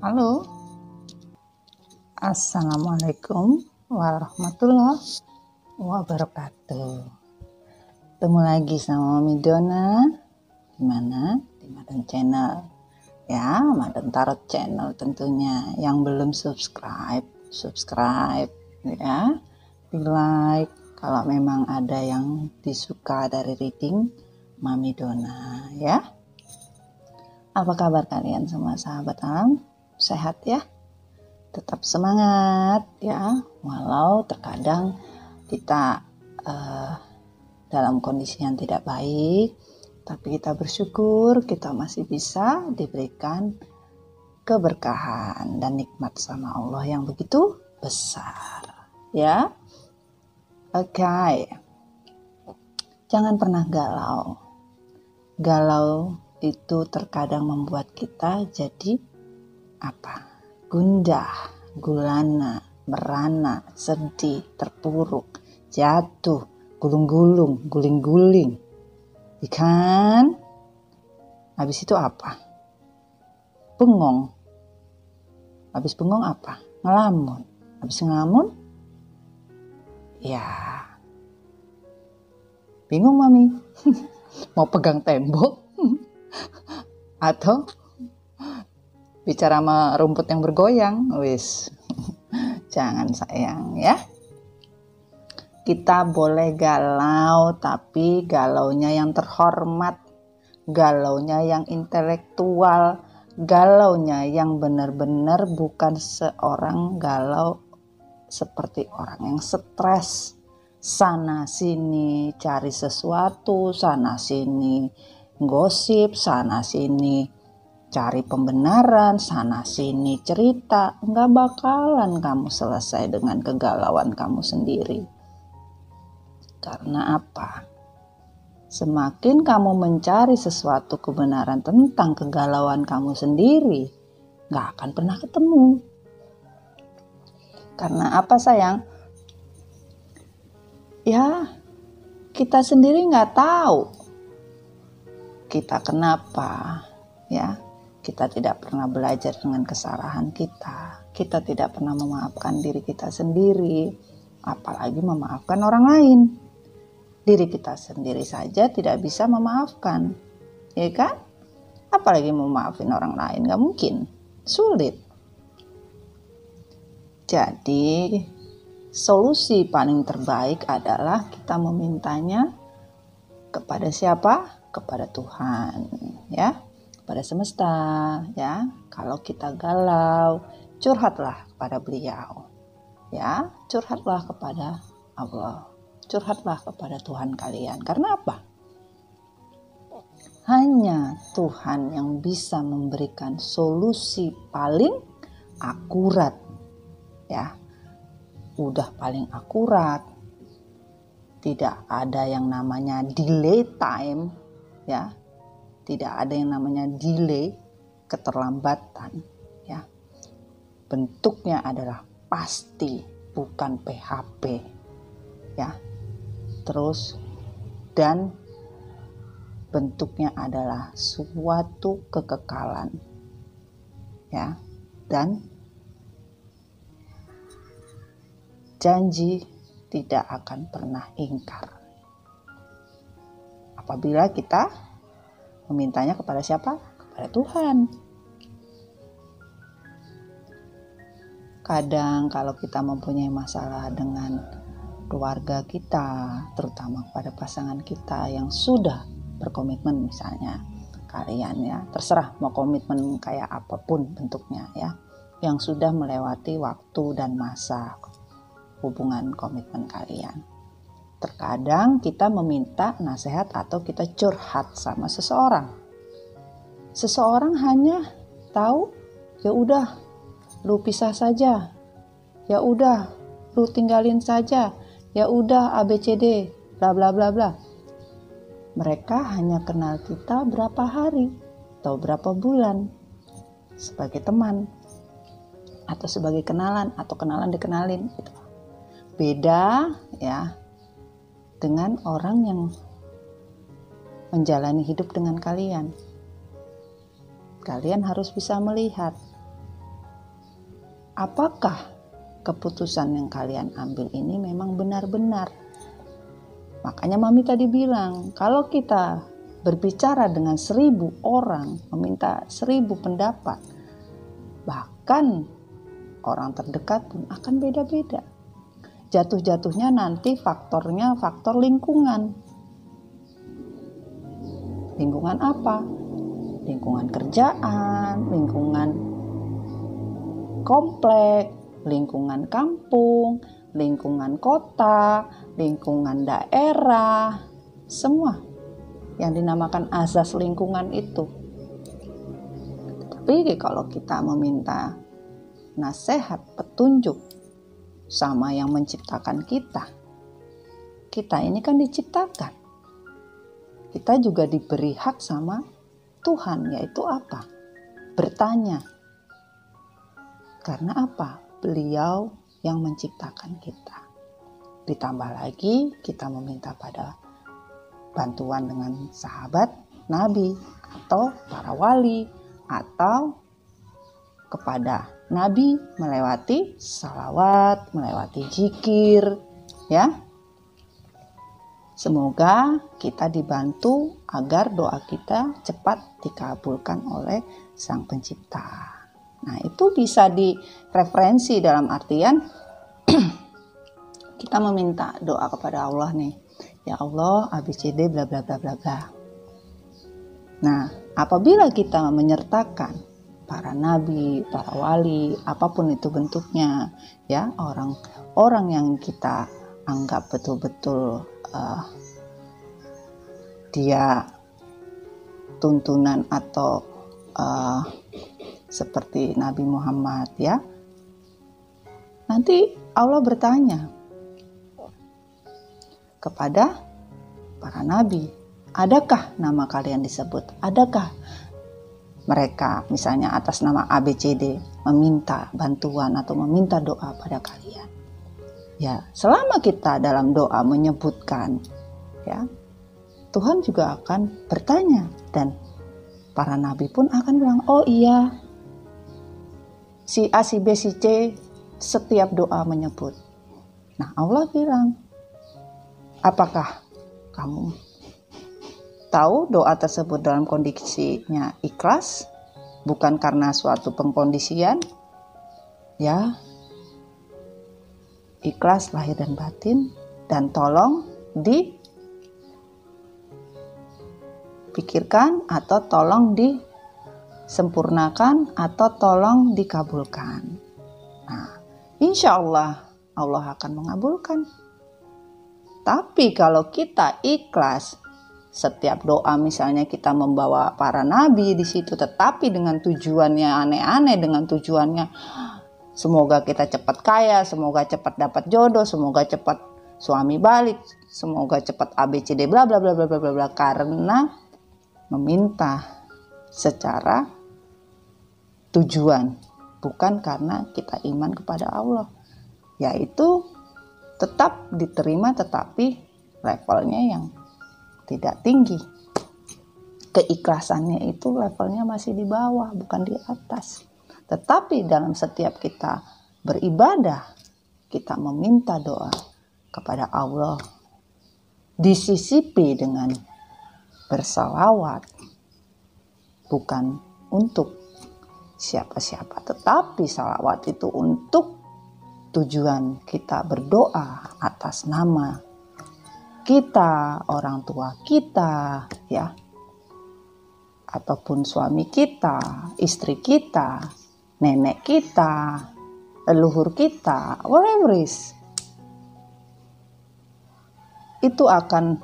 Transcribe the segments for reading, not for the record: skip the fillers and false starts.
Halo, Assalamualaikum warahmatullahi wabarakatuh. Ketemu lagi sama Mami Dona. Di mana? Di Madon Channel. Ya, Madon Tarot Channel tentunya. Yang belum subscribe ya. Di like kalau memang ada yang disuka dari reading Mami Dona ya. Apa kabar kalian semua sahabat alam? Sehat ya? Tetap semangat ya, walau terkadang kita dalam kondisi yang tidak baik, tapi kita bersyukur kita masih bisa diberikan keberkahan dan nikmat sama Allah yang begitu besar ya. Oke. Jangan pernah galau itu terkadang membuat kita jadi gundah, gulana, merana, sedih, terpuruk, jatuh, gulung-gulung, guling-guling. Ikan. Habis itu apa? Bengong. Habis bengong apa? Ngelamun. Habis ngelamun? Ya. Bingung Mami. Mau pegang tembok? Atau bicara sama rumput yang bergoyang, wis. Jangan sayang ya. Kita boleh galau, tapi galaunya yang terhormat, galaunya yang intelektual, galaunya yang benar-benar bukan seorang galau seperti orang yang stres. Sana sini cari sesuatu, sana sini gosip, sana sini cari pembenaran, sana sini cerita. Nggak bakalan kamu selesai dengan kegalauan kamu sendiri. Karena apa? Semakin kamu mencari sesuatu kebenaran tentang kegalauan kamu sendiri, nggak akan pernah ketemu. Karena apa sayang? Ya, kita sendiri nggak tahu kita kenapa, ya. Kita tidak pernah belajar dengan kesalahan kita. Kita tidak pernah memaafkan diri kita sendiri, apalagi memaafkan orang lain. Diri kita sendiri saja tidak bisa memaafkan, ya kan? Apalagi memaafin orang lain, gak mungkin, sulit. Jadi, solusi paling terbaik adalah kita memintanya kepada siapa? Kepada Tuhan, ya. Pada semesta ya. Kalau kita galau, curhatlah kepada beliau ya, curhatlah kepada Allah, curhatlah kepada Tuhan kalian. Karena apa? Hanya Tuhan yang bisa memberikan solusi paling akurat ya. Udah paling akurat, tidak ada yang namanya delay time ya. Tidak ada yang namanya delay, keterlambatan ya. Bentuknya adalah pasti, bukan PHP ya. Terus dan bentuknya adalah suatu kekekalan ya. Dan janji tidak akan pernah ingkar. Apabila kita memintanya kepada siapa? Kepada Tuhan. Kadang kalau kita mempunyai masalah dengan keluarga kita, terutama kepada pasangan kita yang sudah berkomitmen misalnya, kalian ya, terserah mau komitmen kayak apapun bentuknya ya, yang sudah melewati waktu dan masa hubungan komitmen kalian. Terkadang kita meminta nasihat atau kita curhat sama seseorang. Seseorang hanya tahu, ya udah, lu pisah saja. Ya udah, lu tinggalin saja. Ya udah, ABCD, bla bla bla bla. Mereka hanya kenal kita berapa hari atau berapa bulan sebagai teman atau sebagai kenalan atau kenalan dikenalin gitu. Beda ya dengan orang yang menjalani hidup dengan kalian. Kalian harus bisa melihat apakah keputusan yang kalian ambil ini memang benar-benar. Makanya Mami tadi bilang, kalau kita berbicara dengan 1000 orang, meminta 1000 pendapat, bahkan orang terdekat pun akan beda-beda. Jatuh-jatuhnya nanti faktornya faktor lingkungan. Lingkungan apa? Lingkungan kerjaan, lingkungan komplek, lingkungan kampung, lingkungan kota, lingkungan daerah, semua yang dinamakan azas lingkungan itu. Tapi kalau kita meminta nasihat, petunjuk sama yang menciptakan kita, kita ini kan diciptakan. Kita juga diberi hak sama Tuhan, yaitu apa? Bertanya. Karena apa? Beliau yang menciptakan kita. Ditambah lagi kita meminta pada bantuan dengan sahabat Nabi atau para wali atau kepada Nabi melewati salawat, melewati zikir, ya. Semoga kita dibantu agar doa kita cepat dikabulkan oleh Sang Pencipta. Nah, itu bisa direferensi dalam artian kita meminta doa kepada Allah nih. Ya Allah, ABCD bla bla bla bla bla. Nah, apabila kita menyertakan para nabi, para wali, apapun itu bentuknya, ya, orang yang kita anggap betul-betul dia tuntunan atau seperti Nabi Muhammad, ya. Nanti Allah bertanya kepada para nabi, adakah nama kalian disebut? Adakah mereka misalnya atas nama ABCD meminta bantuan atau meminta doa pada kalian? Ya, selama kita dalam doa menyebutkan, ya, Tuhan juga akan bertanya dan para nabi pun akan bilang, oh iya, si A, si B, si C setiap doa menyebut. Nah, Allah bilang, apakah kamu tahu doa tersebut dalam kondisinya ikhlas, bukan karena suatu pengkondisian, ya, ikhlas lahir dan batin, dan tolong dipikirkan atau tolong disempurnakan atau tolong dikabulkan. Nah, insya Allah akan mengabulkan. Tapi kalau kita ikhlas, setiap doa misalnya kita membawa para nabi di situ, tetapi dengan tujuannya aneh-aneh, dengan tujuannya semoga kita cepat kaya, semoga cepat dapat jodoh, semoga cepat suami balik, semoga cepat ABCD bla bla bla bla bla bla, karena meminta secara tujuan, bukan karena kita iman kepada Allah, yaitu tetap diterima tetapi levelnya yang tidak tinggi. Keikhlasannya itu levelnya masih di bawah, bukan di atas. Tetapi dalam setiap kita beribadah, kita meminta doa kepada Allah, disisipi dengan bersalawat, bukan untuk siapa-siapa, tetapi salawat itu untuk tujuan kita berdoa atas nama kita, orang tua kita, ya, ataupun suami kita, istri kita, nenek kita, leluhur kita, whatever is, itu akan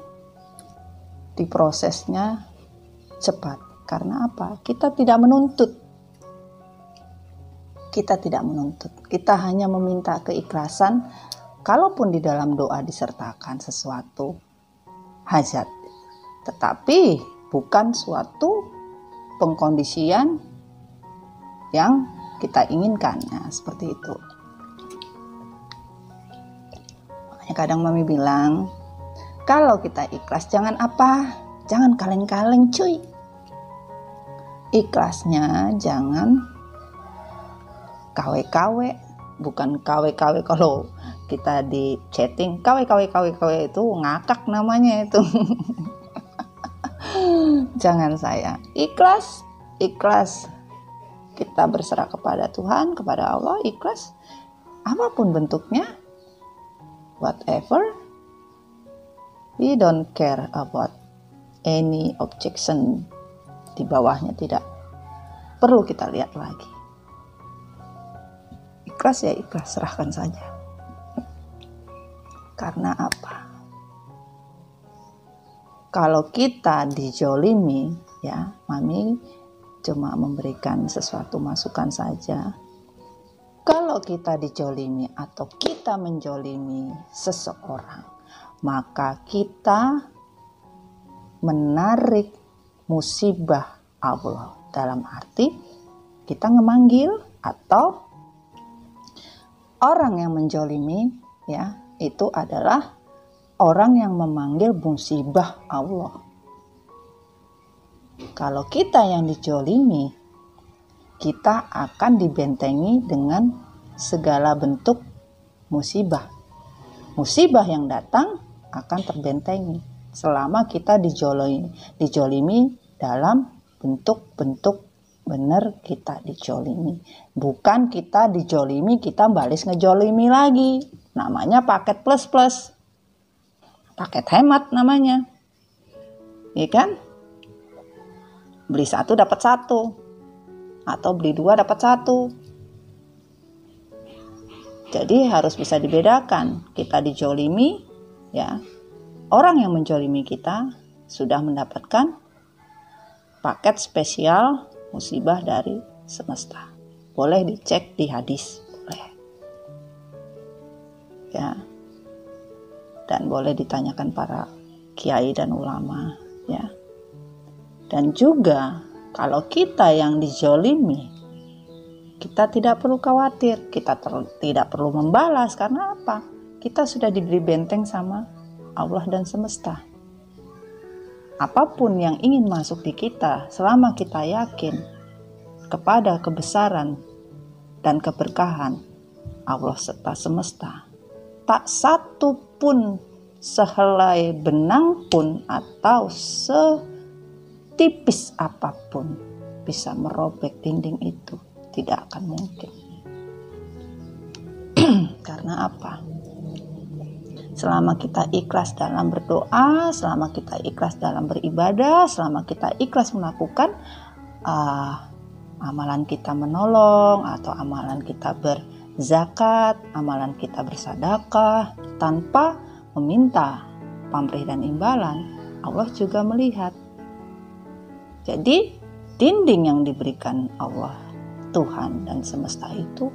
diprosesnya cepat. Karena apa? Kita tidak menuntut. Kita hanya meminta keikhlasan. Kalaupun di dalam doa disertakan sesuatu hajat, tetapi bukan suatu pengkondisian yang kita inginkan. Nah, seperti itu. Makanya kadang Mami bilang, kalau kita ikhlas jangan kaleng-kaleng cuy. Ikhlasnya jangan KW-KW, bukan KW kalau kita di chatting. KW itu ngakak namanya itu. Jangan saya. Ikhlas kita berserah kepada Tuhan, kepada Allah, ikhlas apapun bentuknya, whatever. We don't care about any objection. Di bawahnya tidak perlu kita lihat lagi. Ikhlas ya ikhlas, serahkan saja. Karena apa? Kalau kita dijolimi, ya, Mami cuma memberikan sesuatu masukan saja. Kalau kita dijolimi atau kita menjolimi seseorang, maka kita menarik musibah Allah. Dalam arti kita ngemanggil, atau orang yang menjolimi, ya, itu adalah orang yang memanggil musibah Allah. Kalau kita yang dijolimi, kita akan dibentengi dengan segala bentuk musibah. Musibah yang datang akan terbentengi selama kita dijolimi dalam bentuk-bentuk benar kita dijolimi. Bukan kita dijolimi, kita balas ngejolimi lagi. Namanya paket plus. Paket hemat namanya. Iya kan? Beli 1 dapat 1. Atau beli 2 dapat 1. Jadi harus bisa dibedakan. Kita dijolimi, ya. Orang yang menjolimi kita sudah mendapatkan paket spesial musibah dari semesta. Boleh dicek di hadis, boleh. Ya. Dan boleh ditanyakan para kiai dan ulama, ya. Dan juga kalau kita yang dijolimi, kita tidak perlu khawatir, kita tidak perlu membalas. Karena apa? Kita sudah diberi benteng sama Allah dan semesta. Apapun yang ingin masuk di kita, selama kita yakin kepada kebesaran dan keberkahan Allah serta semesta, tak satu pun sehelai benang pun atau setipis apapun bisa merobek dinding itu. Tidak akan mungkin. Karena apa? Selama kita ikhlas dalam berdoa, selama kita ikhlas dalam beribadah, selama kita ikhlas melakukan amalan kita menolong, atau amalan kita berzakat, amalan kita bersedekah, tanpa meminta pamrih dan imbalan, Allah juga melihat. Jadi dinding yang diberikan Allah, Tuhan dan semesta itu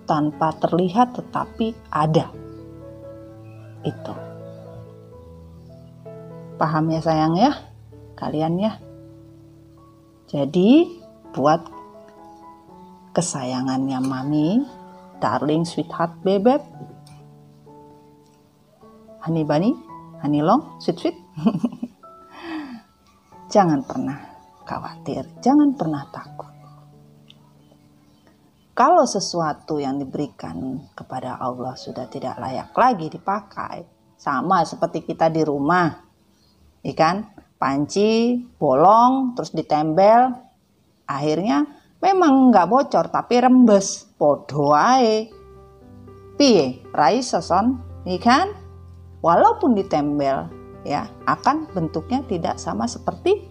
tanpa terlihat tetapi ada. Itu. Paham ya sayang ya? Kalian ya? Jadi buat kesayangannya Mami, darling, sweetheart, bebek, honey bunny, honey long, sweet. Jangan pernah khawatir, jangan pernah takut. Kalau sesuatu yang diberikan kepada Allah sudah tidak layak lagi dipakai, sama seperti kita di rumah, ikan panci bolong terus ditempel, akhirnya memang nggak bocor tapi rembes, podo ae. Piye raisa son, ikan walaupun ditempel, ya akan bentuknya tidak sama seperti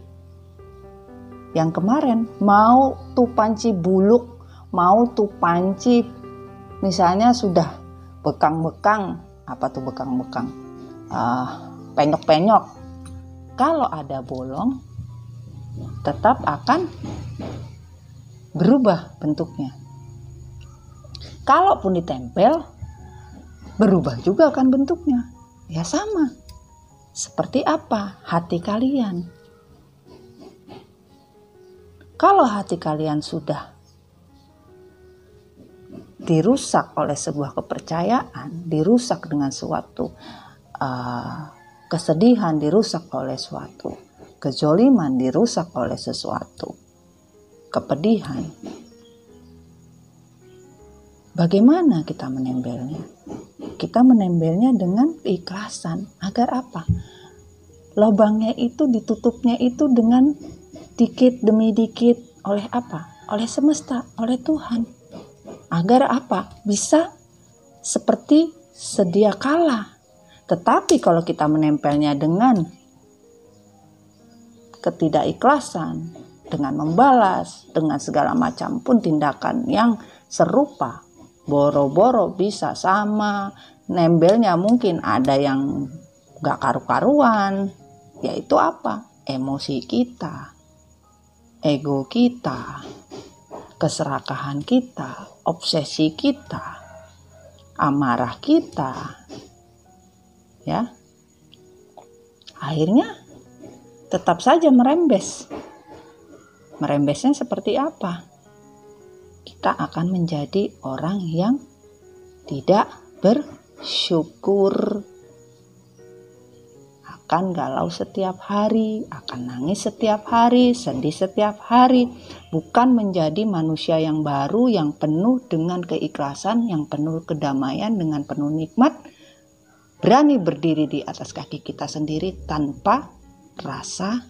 yang kemarin. Mau tuh panci buluk, mau tuh panci misalnya sudah bekang-bekang, apa tuh bekang-bekang, penyok-penyok, kalau ada bolong tetap akan berubah bentuknya. Kalaupun ditempel berubah juga kan bentuknya. Ya sama seperti apa hati kalian. Kalau hati kalian sudah dirusak oleh sebuah kepercayaan, dirusak dengan suatu kesedihan, dirusak oleh suatu kezoliman, dirusak oleh sesuatu kepedihan, Bagaimana kita menempelnya? Kita menempelnya dengan keikhlasan. Agar apa? Lubangnya itu ditutupnya itu dengan dikit demi dikit. Oleh apa? Oleh semesta, oleh Tuhan. Agar apa? Bisa seperti sedia kala. Tetapi kalau kita menempelnya dengan ketidakikhlasan, dengan membalas, dengan segala macam pun tindakan yang serupa, boro-boro bisa sama, nempelnya mungkin ada yang gak karu-karuan, yaitu apa? Emosi kita, ego kita, keserakahan kita, obsesi kita, amarah kita, ya, akhirnya tetap saja merembes. Merembesnya seperti apa? Kita akan menjadi orang yang tidak bersyukur, akan galau setiap hari, akan nangis setiap hari, sedih setiap hari, bukan menjadi manusia yang baru, yang penuh dengan keikhlasan, yang penuh kedamaian, dengan penuh nikmat, berani berdiri di atas kaki kita sendiri tanpa rasa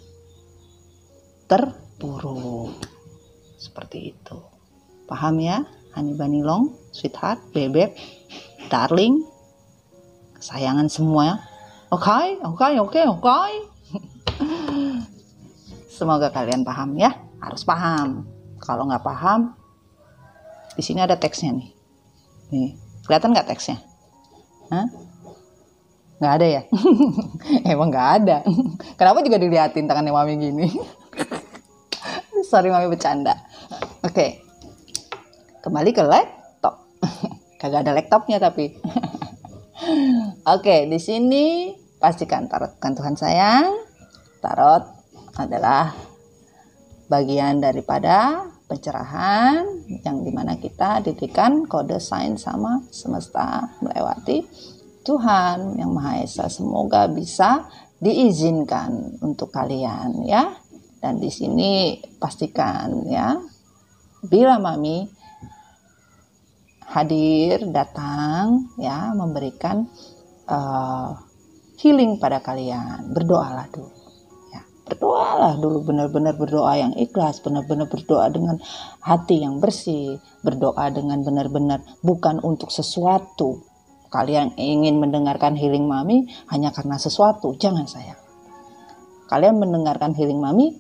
terpuruk. Seperti itu. Paham ya? Honey Bunny Long, sweetheart, bebek, darling, kesayangan semua. Oke. Semoga kalian paham ya. Harus paham. Kalau nggak paham, di sini ada teksnya nih. Nih, kelihatan nggak teksnya? Hah? Nggak ada ya? Emang nggak ada. Kenapa juga diliatin tangannya mami gini? Sorry mami bercanda. Oke. Kembali ke laptop. Kagak ada laptopnya tapi. Oke, di sini pastikan tarotkan Tuhan sayang. Tarot adalah bagian daripada pencerahan yang dimana kita diberikan kode sign sama semesta melewati Tuhan yang Maha Esa. Semoga bisa diizinkan untuk kalian ya. Dan di sini pastikan ya, bila mami hadir, datang ya, memberikan healing pada kalian, berdoalah dulu ya, berdoalah dulu, benar-benar berdoa yang ikhlas, benar-benar berdoa dengan hati yang bersih, berdoa dengan benar-benar bukan untuk sesuatu. Kalian ingin mendengarkan healing mami hanya karena sesuatu, jangan sayang. Kalian mendengarkan healing mami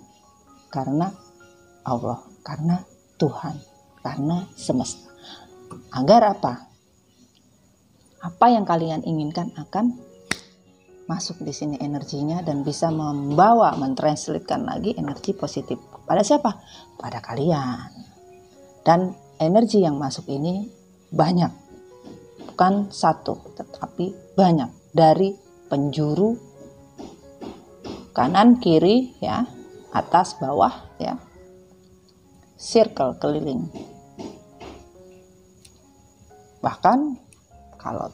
karena Allah, karena Tuhan, karena semesta. Agar apa? Apa yang kalian inginkan akan masuk di sini energinya dan bisa membawa, mentranslatekan lagi energi positif. Pada siapa? Pada kalian. Dan energi yang masuk ini banyak. Bukan satu, tetapi banyak. Dari penjuru kanan, kiri, ya, atas, bawah, ya. Circle keliling. Bahkan kalau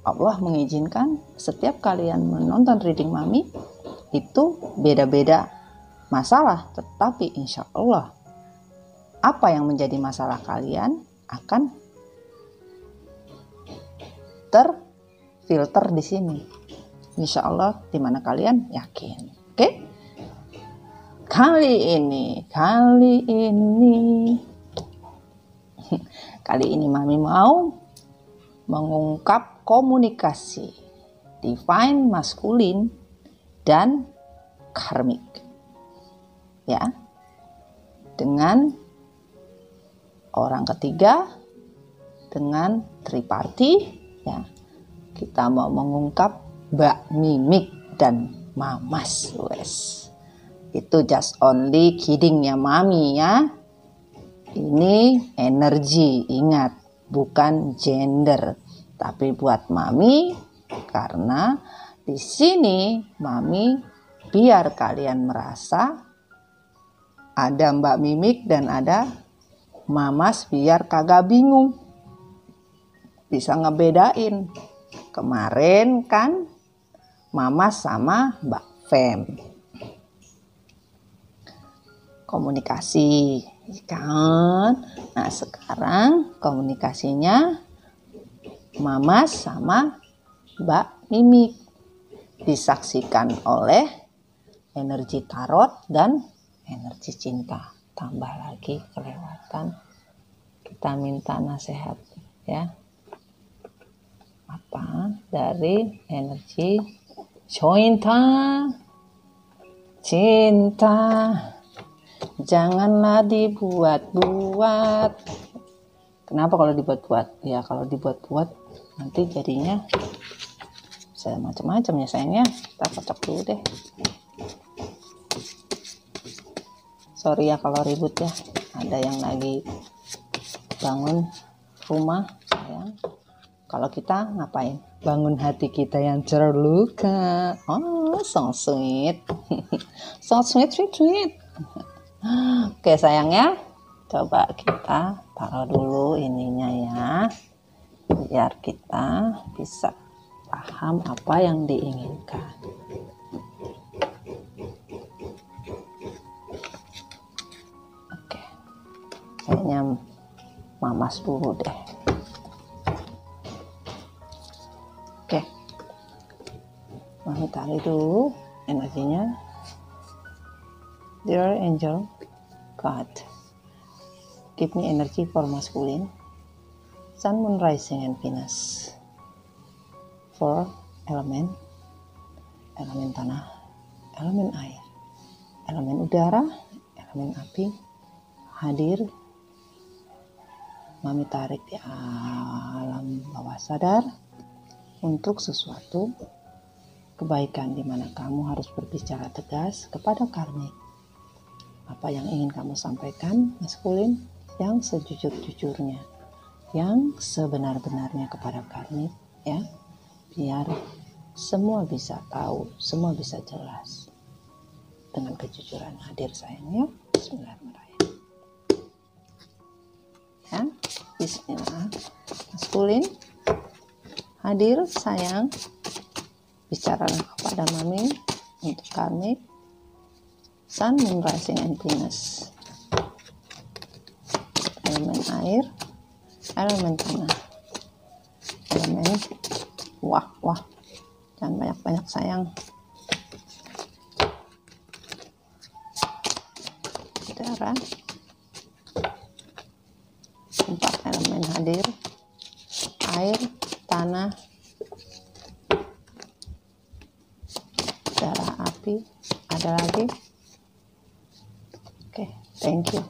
Allah mengizinkan setiap kalian menonton reading mami itu beda-beda masalah, tetapi insya Allah apa yang menjadi masalah kalian akan terfilter di sini. Insya Allah di mana kalian yakin. Oke? Kali ini mami mau mengungkap komunikasi divine maskulin dan karmik. Ya. Dengan orang ketiga, dengan triparti, ya. Kita mau mengungkap Mbak Mimik dan Mamas, wes. Itu just only kidding ya mami ya. Ini energi, ingat, bukan gender. Tapi buat mami, karena di sini mami biar kalian merasa ada Mbak Mimik dan ada Mamas, biar kagak bingung. Bisa ngebedain. Kemarin kan Mamas sama Mbak Fem. komunikasi, kan? Nah, sekarang komunikasinya Mamas sama Mbak Mimik disaksikan oleh energi tarot dan energi cinta. Tambah lagi kelewatan, kita minta nasihat ya. Apa? Dari energi cinta. Cinta, janganlah dibuat-buat. Kenapa kalau dibuat-buat? Ya kalau dibuat-buat nanti jadinya bisa macam-macam ya sayangnya. Kita kocok dulu deh. Sorry ya kalau ribut ya. Ada yang lagi bangun rumah sayang. Kalau kita ngapain? Bangun hati kita yang terluka. Oh, so sweet. So sweet, sweet, sweet. Oke sayangnya, coba kita taruh dulu ininya ya. Biar kita bisa paham apa yang diinginkan. Oke, kayaknya mamas dulu deh. Oke, mami tarik dulu energinya. Dear angel God, give me energy for masculine, sun, moon, rising, and Venus. For elemen tanah, elemen air, elemen udara, elemen api, hadir. Mami tarik di alam bawah sadar untuk sesuatu kebaikan di mana kamu harus berbicara tegas kepada karmik. Apa yang ingin kamu sampaikan, maskulin, yang sejujur-jujurnya, yang sebenar-benarnya kepada karmik, ya, biar semua bisa tahu, semua bisa jelas dengan kejujuran. Hadir sayangnya, bismillahirrahmanirrahim. Ya, bismillah, maskulin. Hadir sayang, bicaralah kepada mami untuk kami. Sun, moon, rising, and Venus. Elemen air, elemen tanah, elemen wah, jangan banyak-banyak sayang. Udara, 4 elemen hadir, air, tanah, udara, api, ada lagi. Oke, thank you.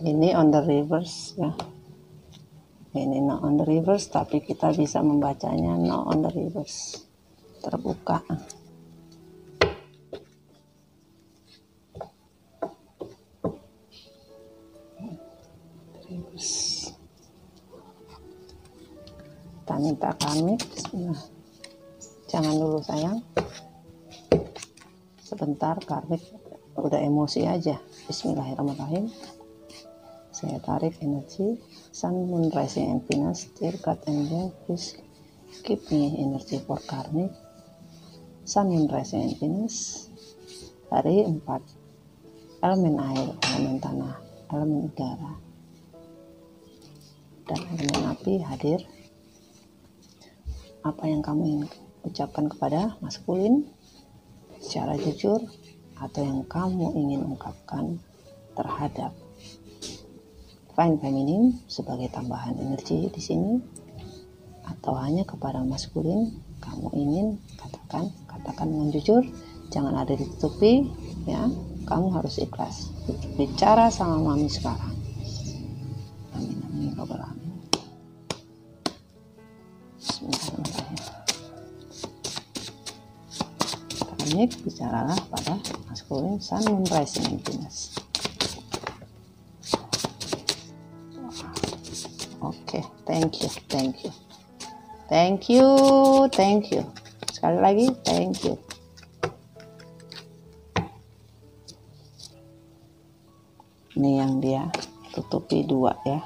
Ini on the reverse ya. Ini not on the reverse, tapi kita bisa membacanya not on the reverse. Terbuka. Reverse. Kita minta kami, bismillah. Jangan dulu sayang. Sebentar, karmik udah emosi aja. Bismillahirrahmanirrahim. Saya tarik energi Sun, Moon, Rising, and Venus. Dear God Angel, please give me energy for karmik. Sun, Moon, Rising, and Venus. Dari 4 elemen air, elemen tanah, elemen udara, dan elemen api hadir. Apa yang kamu ingin ucapkan kepada maskulin secara jujur, atau yang kamu ingin ungkapkan terhadap Divine Feminine sebagai tambahan energi di sini, atau hanya kepada maskulin kamu ingin katakan dengan jujur, jangan ada ditutupi ya. Kamu harus ikhlas bicara sama mami sekarang. Amin amin ya rabbal alamin. Bismillahirrahmanirrahim. Karmik, bicaralah pada maskulin Sun, Moon, Rising, and Venus. Oke, thank you. Sekali lagi, thank you. Ini yang dia tutupi 2 ya.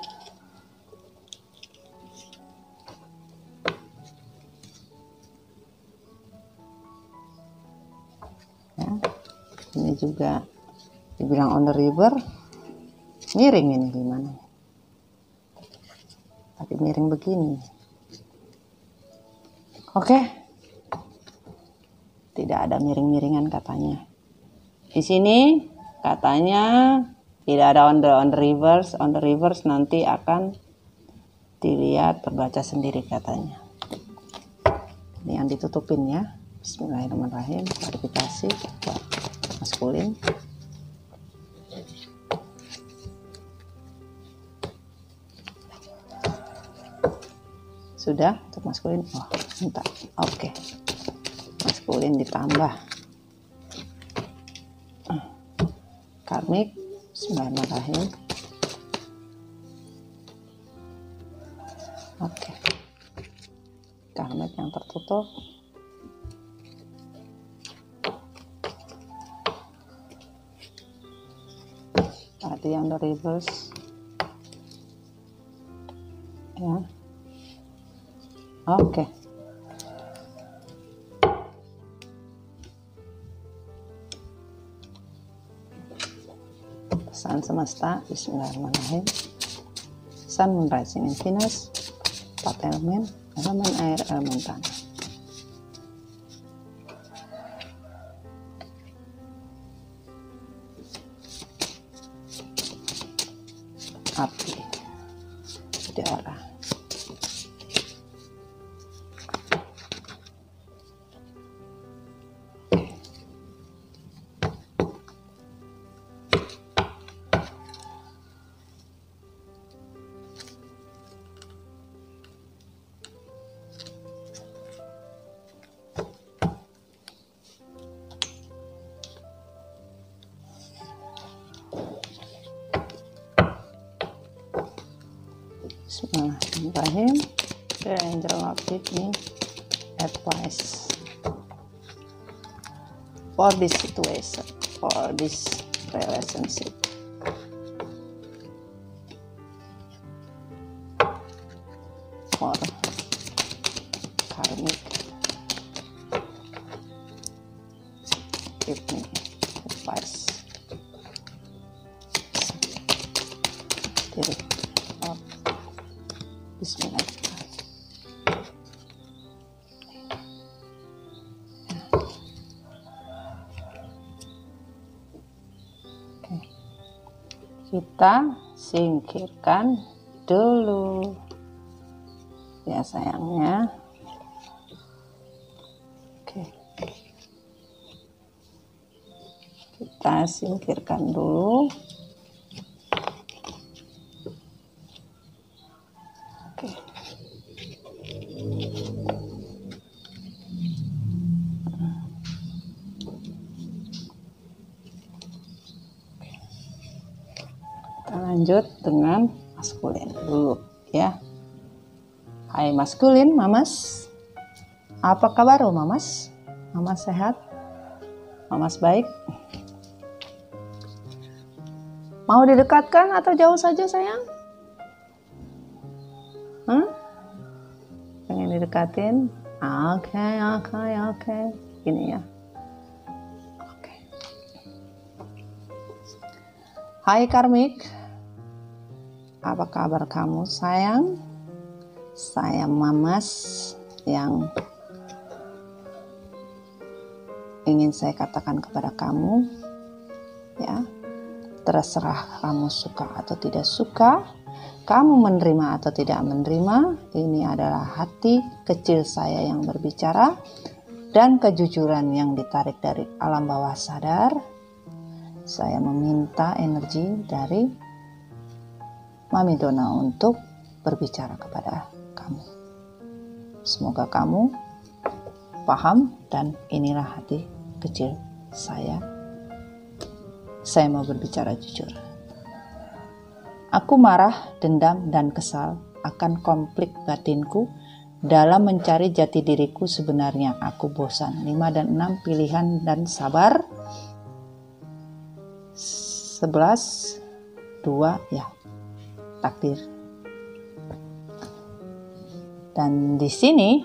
Ini juga dibilang on the river, miring ini gimana? Tapi miring begini. Oke. Tidak ada miring-miringan katanya. Di sini katanya tidak ada on the reverse. On the reverse nanti akan dilihat, terbaca sendiri katanya. Ini yang ditutupin ya. Bismillahirrahmanirrahim. Klarifikasi buat maskulin. Sudah untuk maskulin. Oh, entah. Oke. Maskulin ditambah karmik. Bismillahirrahmanirrahim. Oke. Karmik yang tertutup. Tadi yang the reverse. Ya. Oke. Pesan semesta. Bismillahirrahmanirrahim. Sun, Moon, Rising, and Venus. 4 elemen. Elemen air, elemen tanah. Api. Darah. Bismillahirrahmanirrahim. The angel of give me advice for this situation, for this relationship. For karmic, give me advice. Diri. Oh. Bismillahirrahmanirrahim. Oke. Kita singkirkan dulu ya sayangnya. Oke. Kita singkirkan dulu. Lanjut dengan maskulin dulu ya. Hai maskulin, mamas. Apa kabar mamas? Mamas sehat? Mamas baik? Mau didekatkan atau jauh saja sayang? Pengen didekatin? Oke. Gini ya. Oke. Hai karmik. Apa kabar kamu sayang? Saya mamas yang ingin saya katakan kepada kamu ya, terserah kamu suka atau tidak suka, kamu menerima atau tidak menerima, ini adalah hati kecil saya yang berbicara dan kejujuran yang ditarik dari alam bawah sadar. Saya meminta energi dari Mami Dona untuk berbicara kepada kamu. Semoga kamu paham dan inilah hati kecil saya. Saya mau berbicara jujur. Aku marah, dendam, dan kesal akan konflik batinku dalam mencari jati diriku sebenarnya. Aku bosan. 5 dan 6 pilihan dan sabar. 11, 2 ya. Takdir. Dan di sini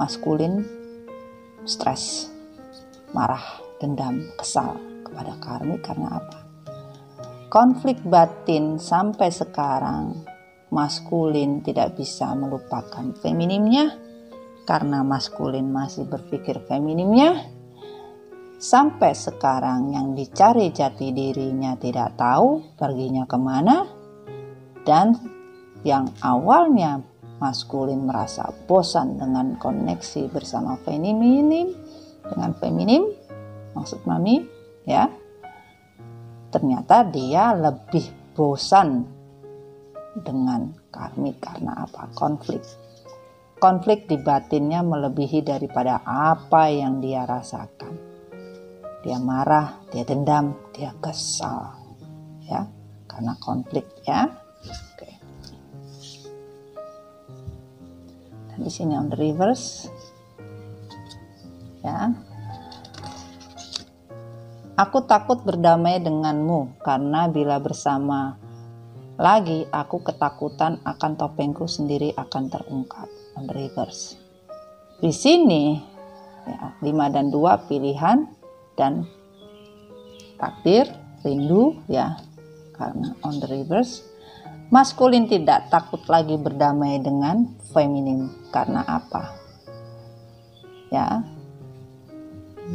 maskulin stres, marah. dendam, kesal kepada karmik karena apa? Konflik batin sampai sekarang maskulin tidak bisa melupakan feminimnya karena maskulin masih berpikir feminimnya. Sampai sekarang yang dicari jati dirinya tidak tahu perginya kemana, dan yang awalnya maskulin merasa bosan dengan koneksi bersama feminim, maksud mami ya, ternyata dia lebih bosan dengan karmik karena apa? Konflik di batinnya melebihi daripada apa yang dia rasakan. Dia marah, dia dendam, dia kesal, ya, karena konflik, ya. Oke. Dan di sini on the reverse, ya. Aku takut berdamai denganmu karena bila bersama lagi aku ketakutan akan topengku sendiri akan terungkap. On the reverse. Di sini, ya, 5 dan 2 pilihan dan takdir, rindu, ya, karena on the reverse. Maskulin tidak takut lagi berdamai dengan feminim karena apa? Ya,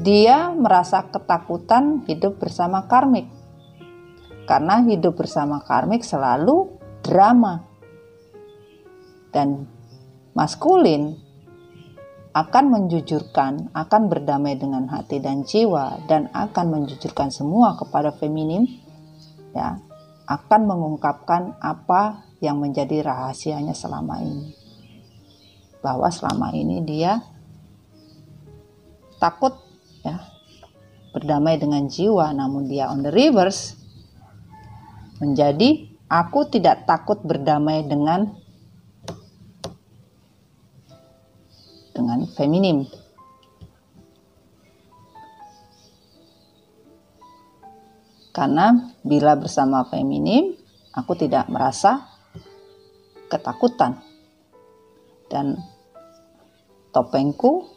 dia merasa ketakutan hidup bersama karmik karena hidup bersama karmik selalu drama, dan maskulin akan menjujurkan, akan berdamai dengan hati dan jiwa, dan akan menjujurkan semua kepada feminim, ya, akan mengungkapkan apa yang menjadi rahasianya selama ini, bahwa selama ini dia takut, ya, berdamai dengan jiwa, namun dia on the reverse menjadi aku tidak takut berdamai dengan feminim. Karena bila bersama feminim, aku tidak merasa ketakutan. Dan topengku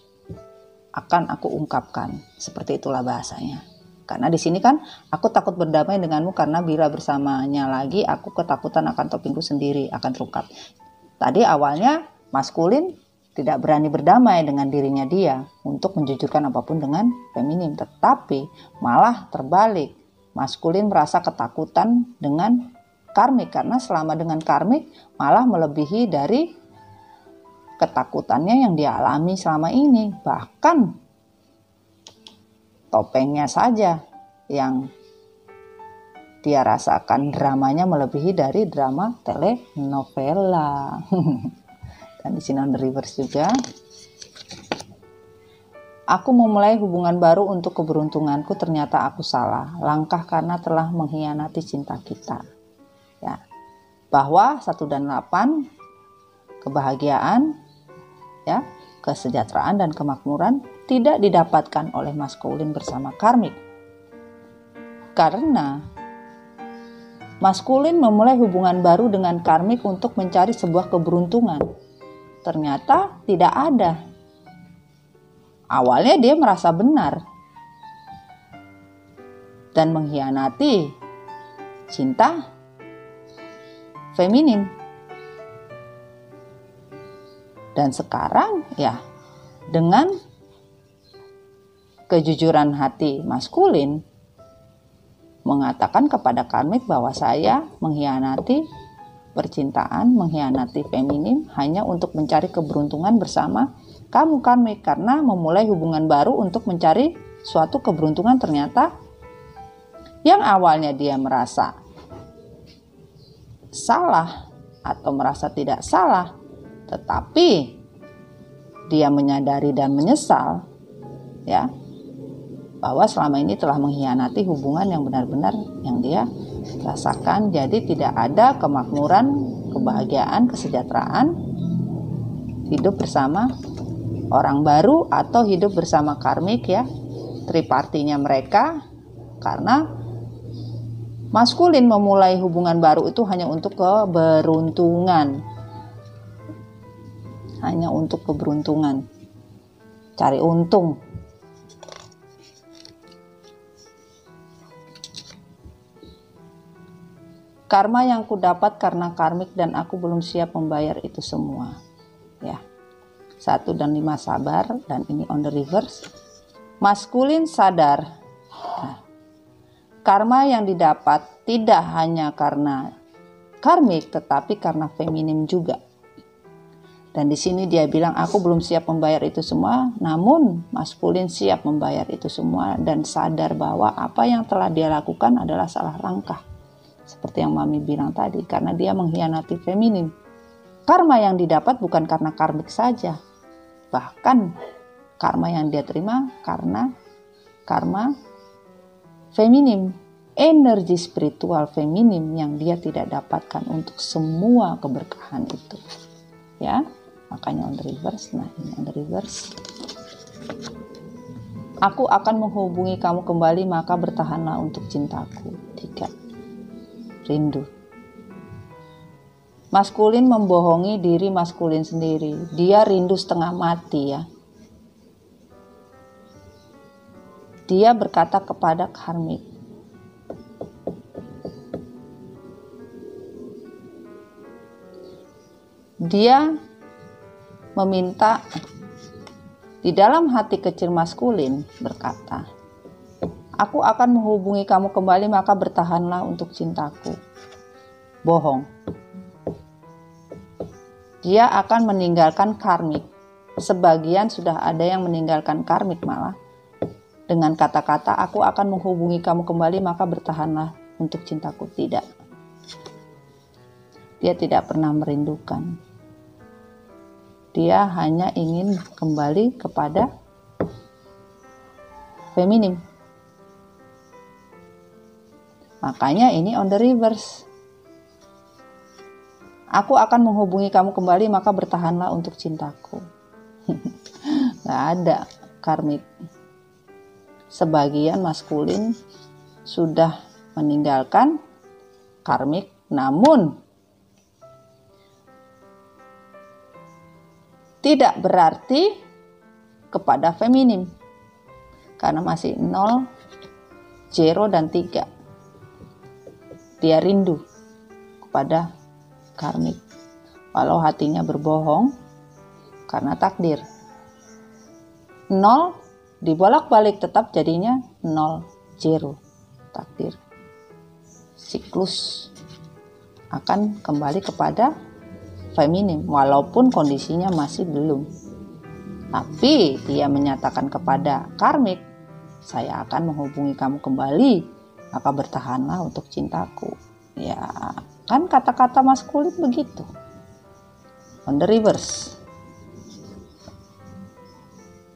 akan aku ungkapkan. Seperti itulah bahasanya. Karena di sini kan aku takut berdamai denganmu karena bila bersamanya lagi aku ketakutan akan topengku sendiri akan terungkap. Tadi awalnya maskulin tidak berani berdamai dengan dirinya dia untuk menjujurkan apapun dengan feminim, tetapi malah terbalik, maskulin merasa ketakutan dengan karmik karena selama dengan karmik malah melebihi dari ketakutannya yang dia alami selama ini. Bahkan topengnya saja yang dia rasakan dramanya melebihi dari drama telenovela. Dan di sini on the reverse juga. Aku memulai hubungan baru untuk keberuntunganku, ternyata aku salah. Langkah karena telah mengkhianati cinta kita. Ya. Bahwa 1 dan 8 kebahagiaan, ya, kesejahteraan dan kemakmuran tidak didapatkan oleh maskulin bersama karmik. Karena maskulin memulai hubungan baru dengan karmik untuk mencari sebuah keberuntungan. Ternyata tidak ada. Awalnya dia merasa benar dan mengkhianati cinta feminim. Dan sekarang ya dengan kejujuran hati maskulin mengatakan kepada karmik bahwa saya mengkhianati percintaan, mengkhianati feminim hanya untuk mencari keberuntungan bersama kamu karmik, karena memulai hubungan baru untuk mencari suatu keberuntungan. Ternyata yang awalnya dia merasa salah atau merasa tidak salah, tetapi dia menyadari dan menyesal, ya, bahwa selama ini telah mengkhianati hubungan yang benar-benar yang dia rasakan. Jadi tidak ada kemakmuran, kebahagiaan, kesejahteraan hidup bersama orang baru atau hidup bersama karmik, ya, tripartinya mereka, karena maskulin memulai hubungan baru itu hanya untuk keberuntungan, cari untung. Karma yang ku dapat karena karmik dan aku belum siap membayar itu semua. Ya. 1 dan 5 sabar, dan ini on the reverse. Maskulin sadar. Nah, karma yang didapat tidak hanya karena karmik, tetapi karena feminim juga. Dan di sini dia bilang, aku belum siap membayar itu semua, namun maskulin siap membayar itu semua dan sadar bahwa apa yang telah dia lakukan adalah salah langkah. Seperti yang Mami bilang tadi, karena dia mengkhianati feminim. Karma yang didapat bukan karena karmik saja, bahkan karma yang dia terima karena karma feminim, energi spiritual feminim yang dia tidak dapatkan untuk semua keberkahan itu. Ya. Makanya on the reverse. Nah, ini on the reverse. Aku akan menghubungi kamu kembali, maka bertahanlah untuk cintaku. 3. Rindu. Maskulin membohongi diri maskulin sendiri. Dia rindu setengah mati, ya. Dia berkata kepada karmik, dia meminta di dalam hati kecil maskulin, berkata, aku akan menghubungi kamu kembali, maka bertahanlah untuk cintaku. Bohong. Dia akan meninggalkan karmik. Sebagian sudah ada yang meninggalkan karmik malah. Dengan kata-kata, aku akan menghubungi kamu kembali, maka bertahanlah untuk cintaku. Tidak. Dia tidak pernah merindukan. Dia hanya ingin kembali kepada feminim. Makanya ini on the reverse. Aku akan menghubungi kamu kembali, maka bertahanlah untuk cintaku. Gak ada karmik. Sebagian maskulin sudah meninggalkan karmik, namun tidak berarti kepada feminim. Karena masih 0, 0, dan 3. Dia rindu kepada karmik. Walau hatinya berbohong karena takdir. 0 dibolak-balik tetap jadinya 0, 0. Takdir. Siklus akan kembali kepada feminim, walaupun kondisinya masih belum. Tapi dia menyatakan kepada karmik, saya akan menghubungi kamu kembali, maka bertahanlah untuk cintaku. Ya, kan kata-kata maskulin begitu. On the reverse.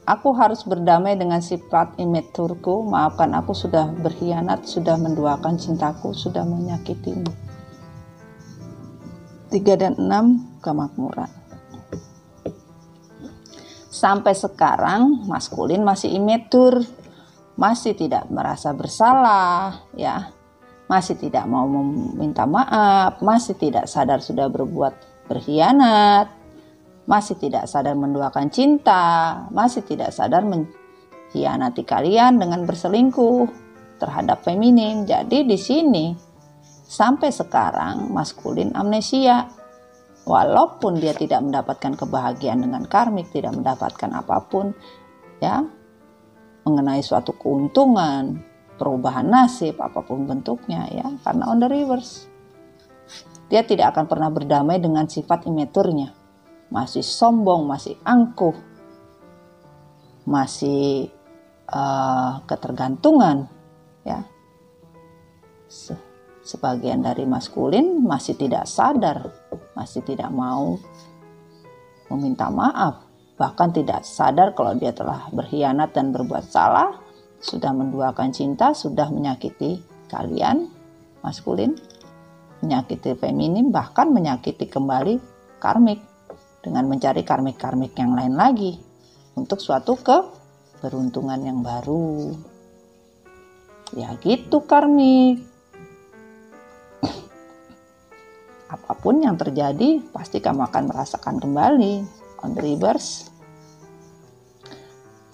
Aku harus berdamai dengan sifat immaturku. Maafkan aku sudah berkhianat, sudah menduakan cintaku, sudah menyakitimu. 3 dan 6 kemakmuran. Sampai sekarang maskulin masih immature, masih tidak merasa bersalah, ya, masih tidak mau meminta maaf, masih tidak sadar sudah berbuat berkhianat, masih tidak sadar menduakan cinta, masih tidak sadar mengkhianati kalian dengan berselingkuh terhadap feminim. Jadi di sini sampai sekarang maskulin amnesia. Walaupun dia tidak mendapatkan kebahagiaan dengan karmik, tidak mendapatkan apapun, ya, mengenai suatu keuntungan, perubahan nasib, apapun bentuknya, ya, karena on the reverse. Dia tidak akan pernah berdamai dengan sifat immaturnya. Masih sombong, masih angkuh, masih ketergantungan, ya. Sebagian dari maskulin masih tidak sadar, masih tidak mau meminta maaf, bahkan tidak sadar kalau dia telah berkhianat dan berbuat salah, sudah menduakan cinta, sudah menyakiti kalian maskulin, menyakiti feminim, bahkan menyakiti kembali karmik dengan mencari karmik-karmik yang lain lagi untuk suatu keberuntungan yang baru. Ya gitu karmik. Apapun yang terjadi, pasti kamu akan merasakan kembali. On the reverse.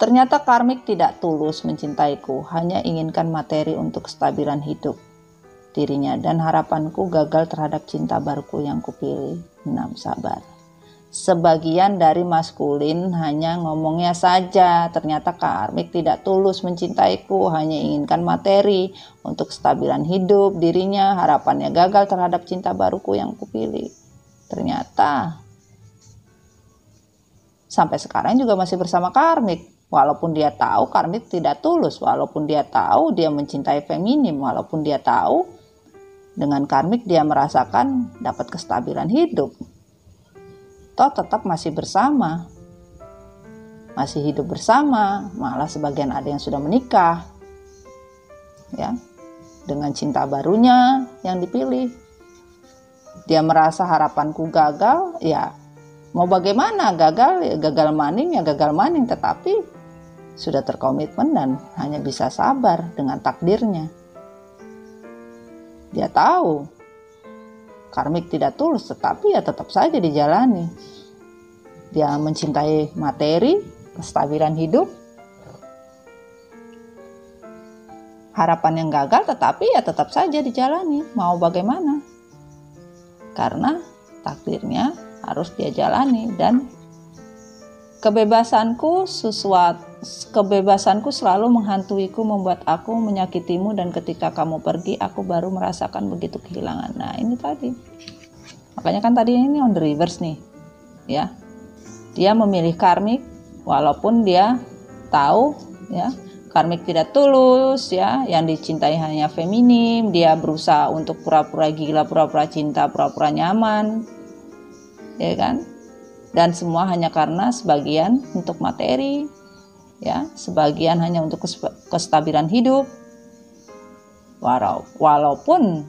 Ternyata karmik tidak tulus mencintaiku, hanya inginkan materi untuk kestabilan hidup. dirinya, dan harapanku gagal terhadap cinta baruku yang kupilih. 6. Sabar. Sebagian dari maskulin hanya ngomongnya saja, ternyata karmik tidak tulus mencintaiku, hanya inginkan materi untuk kestabilan hidup dirinya, harapannya gagal terhadap cinta baruku yang kupilih. Ternyata sampai sekarang juga masih bersama karmik, walaupun dia tahu karmik tidak tulus, walaupun dia tahu dia mencintai feminim, walaupun dia tahu dengan karmik dia merasakan dapat kestabilan hidup. Toh tetap masih bersama, masih hidup bersama, malah sebagian ada yang sudah menikah, ya, dengan cinta barunya yang dipilih. Dia merasa harapanku gagal, ya mau bagaimana, gagal ya gagal maning, tetapi sudah terkomitmen dan hanya bisa sabar dengan takdirnya. Dia tahu karmik tidak tulus, tetapi ya tetap saja dijalani. Dia mencintai materi, kestabilan hidup, harapan yang gagal, tetapi ya tetap saja dijalani. Mau bagaimana? Karena takdirnya harus dia jalani, dan kebebasanku selalu menghantuiku, membuat aku menyakitimu, dan ketika kamu pergi aku baru merasakan begitu kehilangan. Nah ini tadi, makanya kan tadi ini on the reverse nih, ya, dia memilih karmik walaupun dia tahu, ya, karmik tidak tulus, ya, yang dicintai hanya feminim. Dia berusaha untuk pura-pura gila, pura-pura cinta, pura-pura nyaman, ya kan, dan semua hanya karena sebagian untuk materi, ya, sebagian hanya untuk kestabilan hidup. Walaupun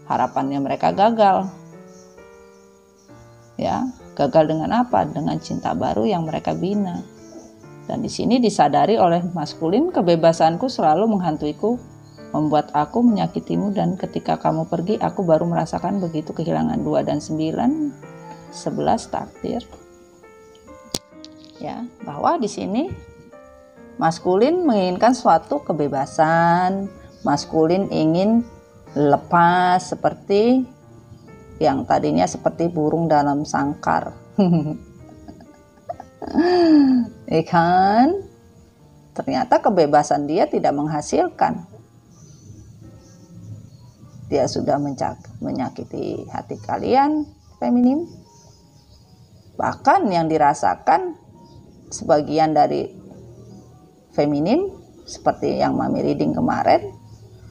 harapannya mereka gagal, ya, gagal dengan apa? Dengan cinta baru yang mereka bina. Dan di sini disadari oleh maskulin, kebebasanku selalu menghantuiku, membuat aku menyakitimu, dan ketika kamu pergi aku baru merasakan begitu kehilangan. 2 dan 9. 11 takdir, ya, bahwa di sini maskulin menginginkan suatu kebebasan, maskulin ingin lepas seperti yang tadinya seperti burung dalam sangkar. Ikan, ternyata kebebasan dia tidak menghasilkan. Dia sudah menyakiti hati kalian feminim. Bahkan yang dirasakan sebagian dari feminim, seperti yang Mami reading kemarin,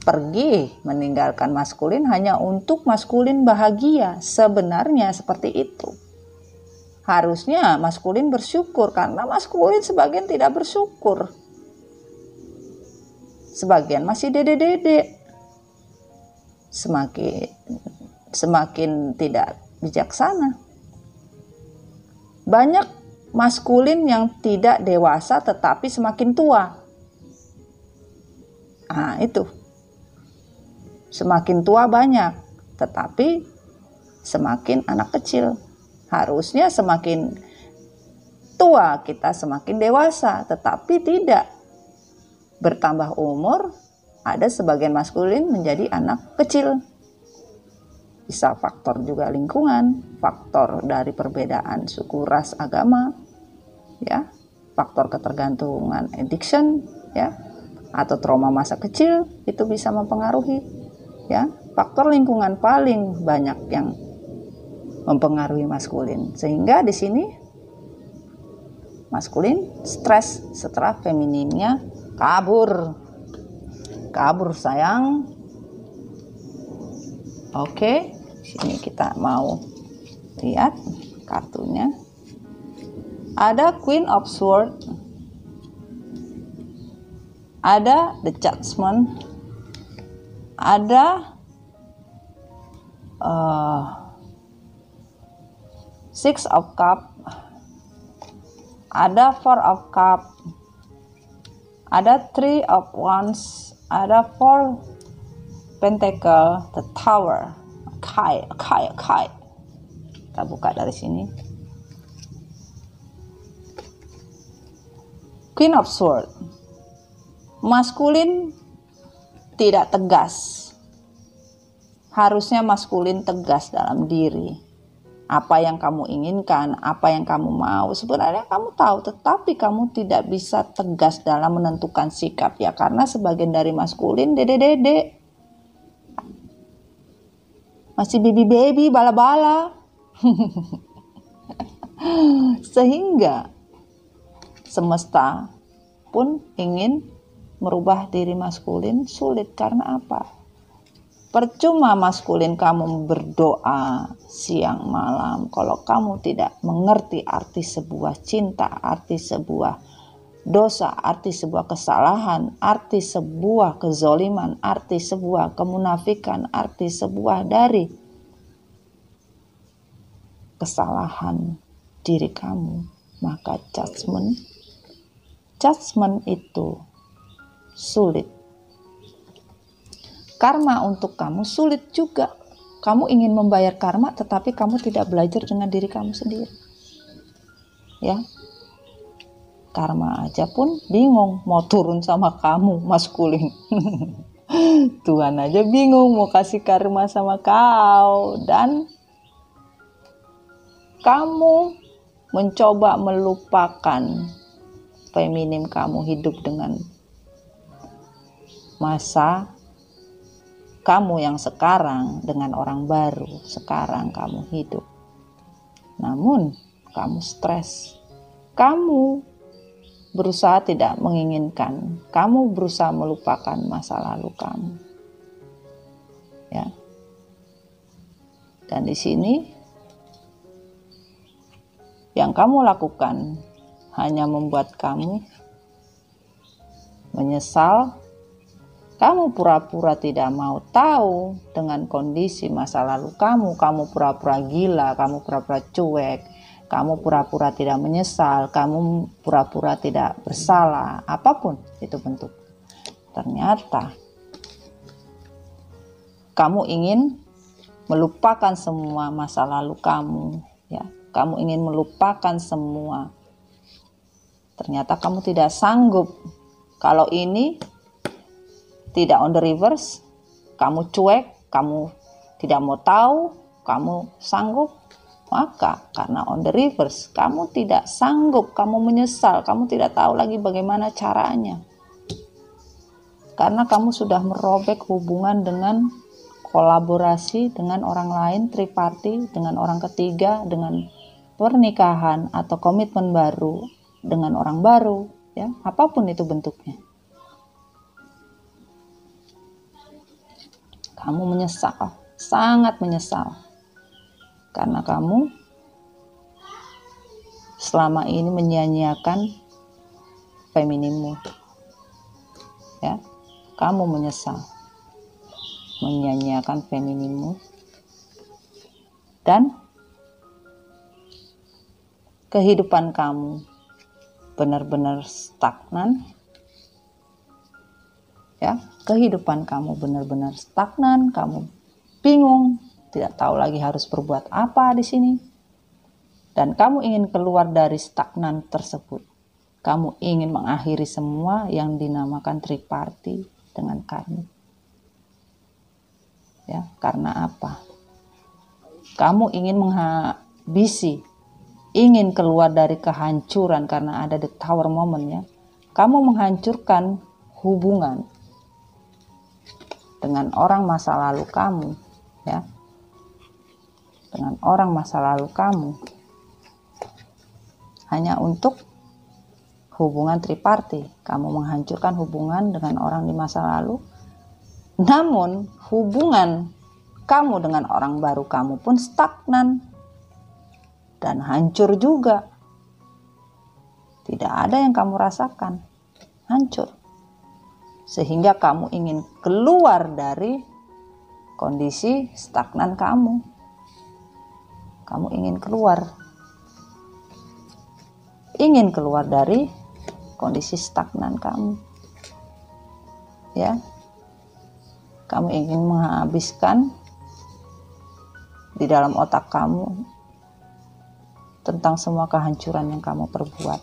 pergi meninggalkan maskulin hanya untuk maskulin bahagia. Sebenarnya seperti itu. Harusnya maskulin bersyukur, karena maskulin sebagian tidak bersyukur. Sebagian masih dede-dede. Semakin tidak bijaksana. Banyak maskulin yang tidak dewasa tetapi semakin tua. Nah itu, semakin tua banyak tetapi semakin anak kecil. Harusnya semakin tua kita semakin dewasa, tetapi tidak. Bertambah umur, ada sebagian maskulin menjadi anak kecil. Bisa faktor juga lingkungan, faktor dari perbedaan suku, ras, agama, ya, faktor ketergantungan, addiction, ya, atau trauma masa kecil, itu bisa mempengaruhi, ya. Faktor lingkungan paling banyak yang mempengaruhi maskulin, sehingga di sini maskulin stres setelah femininnya kabur sayang. Oke. Sini kita mau lihat kartunya. Ada Queen of Swords, ada The Judgment, ada Six of Cup, ada Four of Cup, ada Three of Wands, ada Four Pentacle, The Tower. Kai. Kita buka dari sini. Queen of Swords. Maskulin tidak tegas. Harusnya maskulin tegas dalam diri. Apa yang kamu inginkan, apa yang kamu mau, sebenarnya kamu tahu, tetapi kamu tidak bisa tegas dalam menentukan sikap ya, karena sebagian dari maskulin dede-dede, masih baby-baby, bala-bala. Sehingga semesta pun ingin merubah diri maskulin sulit. Karena apa? Percuma maskulin kamu berdoa siang malam kalau kamu tidak mengerti arti sebuah cinta, arti sebuah dosa, arti sebuah kesalahan, arti sebuah kezoliman, arti sebuah kemunafikan, arti sebuah dari kesalahan diri kamu. Maka judgment itu sulit. Karma untuk kamu sulit juga. Kamu ingin membayar karma, tetapi kamu tidak belajar dengan diri kamu sendiri. Ya, karma aja pun bingung mau turun sama kamu, maskulin. Tuhan aja bingung mau kasih karma sama kau. Dan kamu mencoba melupakan feminim kamu, hidup dengan masa kamu yang sekarang dengan orang baru. Sekarang kamu hidup, namun kamu stres, kamu berusaha tidak menginginkan, kamu berusaha melupakan masa lalu kamu, ya. Dan di sini yang kamu lakukan hanya membuat kamu menyesal. Kamu pura-pura tidak mau tahu dengan kondisi masa lalu kamu. Kamu pura-pura gila, kamu pura-pura cuek, kamu pura-pura tidak menyesal, kamu pura-pura tidak bersalah, apapun itu bentuk. Ternyata kamu ingin melupakan semua masa lalu kamu, ya. Kamu ingin melupakan semua. Ternyata kamu tidak sanggup. Kalau ini tidak on the reverse, kamu cuek, kamu tidak mau tahu, kamu sanggup. Maka karena on the reverse, kamu tidak sanggup, kamu menyesal, kamu tidak tahu lagi bagaimana caranya. Karena kamu sudah merobek hubungan dengan kolaborasi dengan orang lain, triparty, dengan orang ketiga, dengan pernikahan atau komitmen baru dengan orang baru, ya, apapun itu bentuknya. Kamu menyesal, sangat menyesal, karena kamu selama ini menyia-nyiakan femininmu, ya. Kamu menyesal menyia-nyiakan femininmu, dan kehidupan kamu benar-benar stagnan, ya. Kehidupan kamu benar-benar stagnan, kamu bingung, tidak tahu lagi harus berbuat apa di sini. Dan kamu ingin keluar dari stagnan tersebut. Kamu ingin mengakhiri semua yang dinamakan triparty dengan karmik. Ya, karena apa? Kamu ingin menghabisi, ingin keluar dari kehancuran karena ada the tower moment, ya. Kamu menghancurkan hubungan dengan orang masa lalu kamu, ya. Dengan orang masa lalu kamu hanya untuk hubungan triparty. Kamu menghancurkan hubungan dengan orang di masa lalu, namun hubungan kamu dengan orang baru kamu pun stagnan dan hancur juga. Tidak ada yang kamu rasakan, hancur. Sehingga kamu ingin keluar dari kondisi stagnan kamu. Kamu ingin keluar. Ingin keluar dari kondisi stagnan kamu. Ya. Kamu ingin menghabiskan di dalam otak kamu tentang semua kehancuran yang kamu perbuat.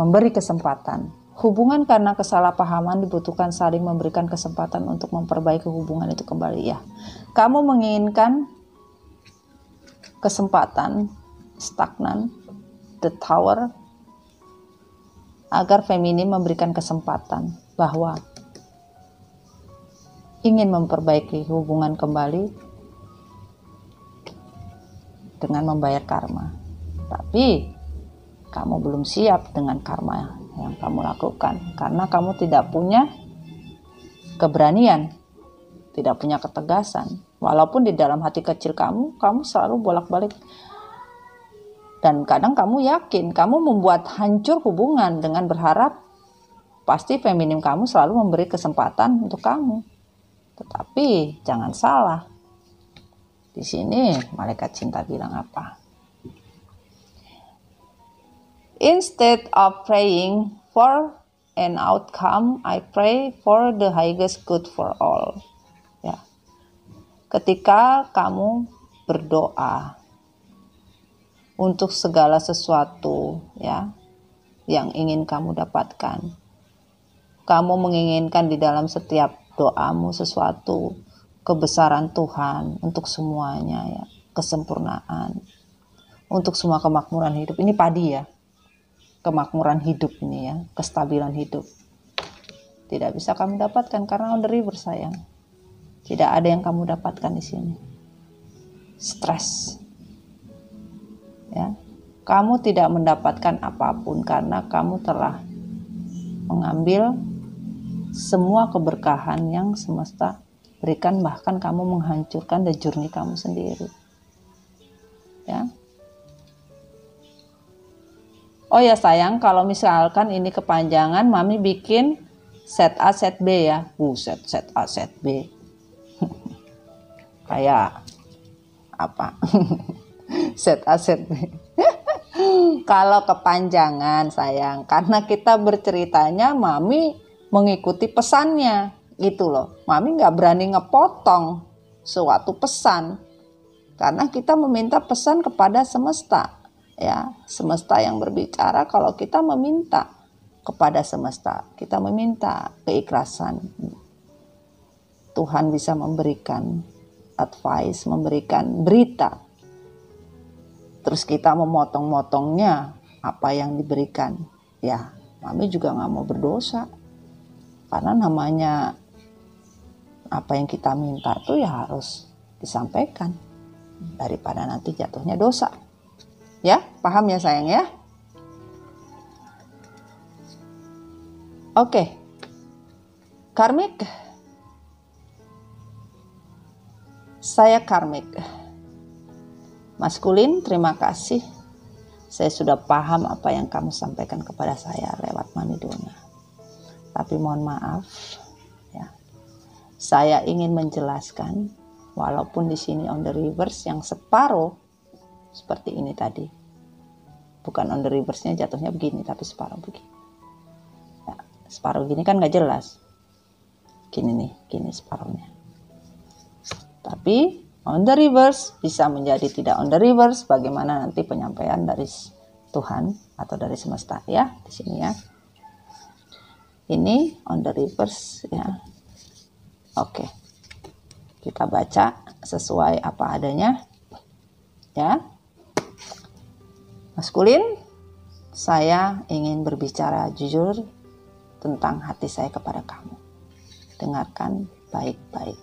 Memberi kesempatan Hubungan karena kesalahpahaman dibutuhkan saling memberikan kesempatan untuk memperbaiki hubungan itu kembali ya. Kamu menginginkan kesempatan stagnan, the tower, agar feminin memberikan kesempatan bahwa ingin memperbaiki hubungan kembali dengan membayar karma. Tapi kamu belum siap dengan karma yang kamu lakukan karena kamu tidak punya keberanian, tidak punya ketegasan. Walaupun di dalam hati kecil kamu selalu bolak-balik. Dan kadang kamu yakin, kamu membuat hancur hubungan dengan berharap pasti feminim kamu selalu memberi kesempatan untuk kamu. Tetapi jangan salah. Di sini malaikat cinta bilang apa? Instead of praying for an outcome, I pray for the highest good for all. Ya. Ketika kamu berdoa untuk segala sesuatu ya yang ingin kamu dapatkan, kamu menginginkan di dalam setiap doamu sesuatu kebesaran Tuhan untuk semuanya ya, kesempurnaan, untuk semua kemakmuran hidup. Ini padi ya. Kemakmuran hidup ini ya, kestabilan hidup. Tidak bisa kami dapatkan karena on the river sayang. Tidak ada yang kamu dapatkan di sini. Stres. Ya. Kamu tidak mendapatkan apapun karena kamu telah mengambil semua keberkahan yang semesta berikan, bahkan kamu menghancurkan the journey kamu sendiri. Ya. Oh ya sayang, kalau misalkan ini kepanjangan, mami bikin set A, set B ya. Set A, set B. Kayak apa? Set A, set B. Kalau kepanjangan sayang, karena kita berceritanya mami mengikuti pesannya. Gitu loh. Mami gak berani ngepotong suatu pesan. Karena kita meminta pesan kepada semesta. Ya, semesta yang berbicara kalau kita meminta kepada semesta, kita meminta keikhlasan. Tuhan bisa memberikan advice, memberikan berita. Terus kita memotong-motongnya apa yang diberikan. Ya, mami juga gak mau berdosa. Karena namanya apa yang kita minta tuh ya harus disampaikan. Daripada nanti jatuhnya dosa. Ya, paham ya sayang ya? Oke. Karmik. Saya karmik. Maskulin, terima kasih. Saya sudah paham apa yang kamu sampaikan kepada saya lewat Mami Dona. Tapi mohon maaf ya. Saya ingin menjelaskan walaupun di sini on the reverse yang separuh seperti ini tadi. Bukan on the reverse-nya jatuhnya begini, tapi separuh begini. Ya, separuh gini kan gak jelas. Gini nih, gini separuhnya. Tapi on the reverse bisa menjadi tidak on the reverse. Bagaimana nanti penyampaian dari Tuhan atau dari semesta ya di sini ya. Ini on the reverse ya. Oke. Kita baca sesuai apa adanya. Ya. Maskulin, saya ingin berbicara jujur tentang hati saya kepada kamu. Dengarkan baik-baik.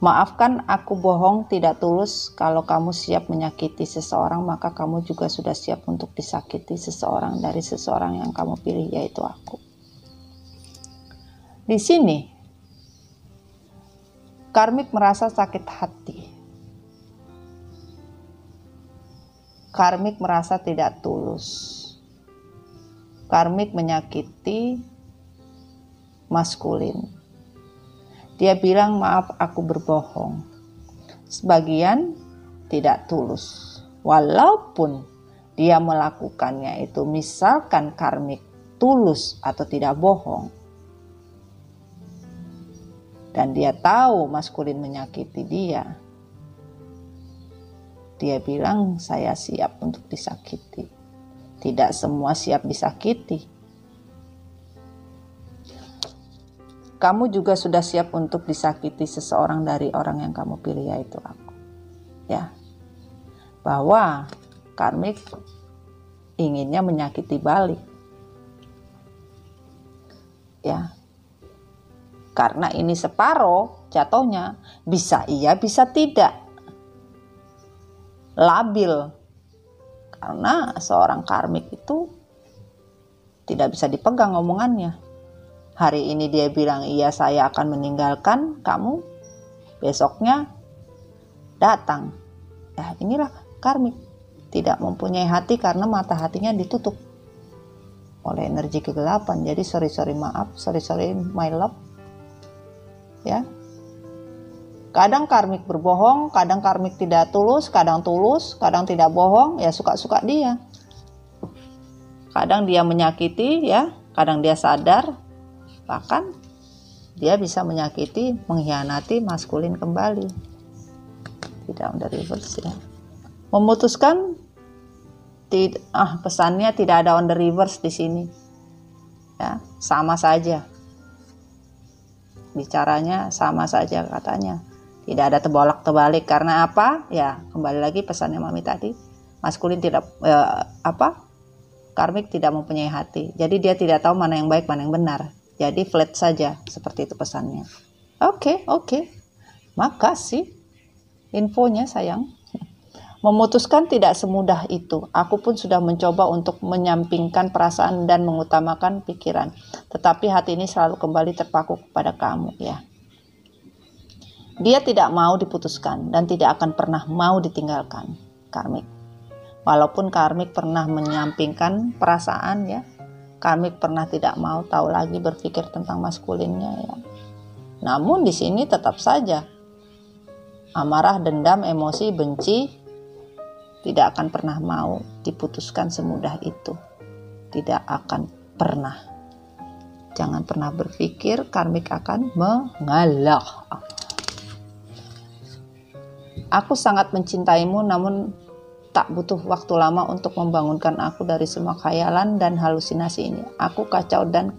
Maafkan aku bohong tidak tulus. Kalau kamu siap menyakiti seseorang, maka kamu juga sudah siap untuk disakiti seseorang dari seseorang yang kamu pilih, yaitu aku. Di sini, karmik merasa sakit hati. Karmik merasa tidak tulus. Karmik menyakiti maskulin. Dia bilang, maaf aku berbohong. Sebagian tidak tulus. Walaupun dia melakukannya itu misalkan karmik tulus atau tidak bohong. Dan dia tahu maskulin menyakiti dia. Dia bilang, saya siap untuk disakiti. Tidak semua siap disakiti. kamu juga sudah siap untuk disakiti seseorang dari orang yang kamu pilih, yaitu aku. Ya, bahwa karmik inginnya menyakiti balik. Ya, karena ini separuh jatuhnya, bisa iya bisa tidak, labil. Karena seorang karmik itu tidak bisa dipegang omongannya. Hari ini dia bilang iya saya akan meninggalkan kamu, besoknya datang. Ya, inilah karmik, tidak mempunyai hati karena mata hatinya ditutup oleh energi kegelapan. Jadi sorry my love. Ya, kadang karmik berbohong, kadang karmik tidak tulus, kadang tidak bohong. Ya suka-suka dia. Kadang dia menyakiti, ya, kadang dia sadar, bahkan dia bisa menyakiti, mengkhianati maskulin kembali. Tidak on the reverse, ya. Memutuskan, pesannya tidak ada on the reverse di sini. Ya, sama saja. Bicaranya sama saja katanya. Tidak ada tebolak-tebalik. Karena apa? Ya, kembali lagi pesannya Mami tadi. Maskulin tidak karmik tidak mempunyai hati. Jadi dia tidak tahu mana yang baik, mana yang benar. Jadi flat saja, seperti itu pesannya. Oke. Makasih infonya sayang. Memutuskan tidak semudah itu. Aku pun sudah mencoba untuk menyampingkan perasaan dan mengutamakan pikiran. Tetapi hati ini selalu kembali terpaku kepada kamu, ya. Dia tidak mau diputuskan dan tidak akan pernah mau ditinggalkan, karmik. Walaupun karmik pernah menyampingkan perasaan, ya. Karmik pernah tidak mau tahu lagi berpikir tentang maskulinnya, ya. Namun di sini tetap saja amarah, dendam, emosi, benci tidak akan pernah mau diputuskan semudah itu. Tidak akan pernah. Jangan pernah berpikir karmik akan mengalah. Aku sangat mencintaimu, namun tak butuh waktu lama untuk membangunkan aku dari semua khayalan dan halusinasi ini. Aku kacau dan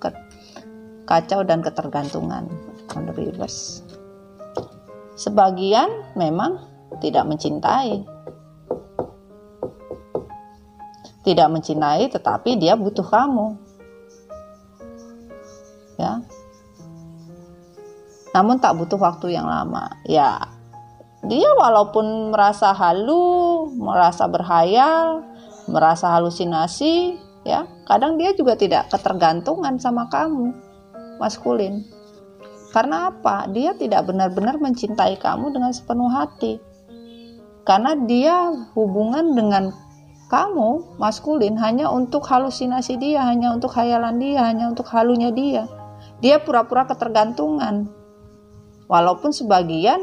ketergantungan. On the reverse. Sebagian memang tidak mencintai. Tidak mencintai, tetapi dia butuh kamu. Ya. Namun tak butuh waktu yang lama. Ya. Dia walaupun merasa halu, merasa berhayal, merasa halusinasi, ya, kadang dia juga tidak ketergantungan sama kamu, maskulin. Karena apa? Dia tidak benar-benar mencintai kamu dengan sepenuh hati. Karena dia hubungan dengan kamu, maskulin, hanya untuk halusinasi dia, hanya untuk khayalan dia, hanya untuk halunya dia. Dia pura-pura ketergantungan. Walaupun sebagian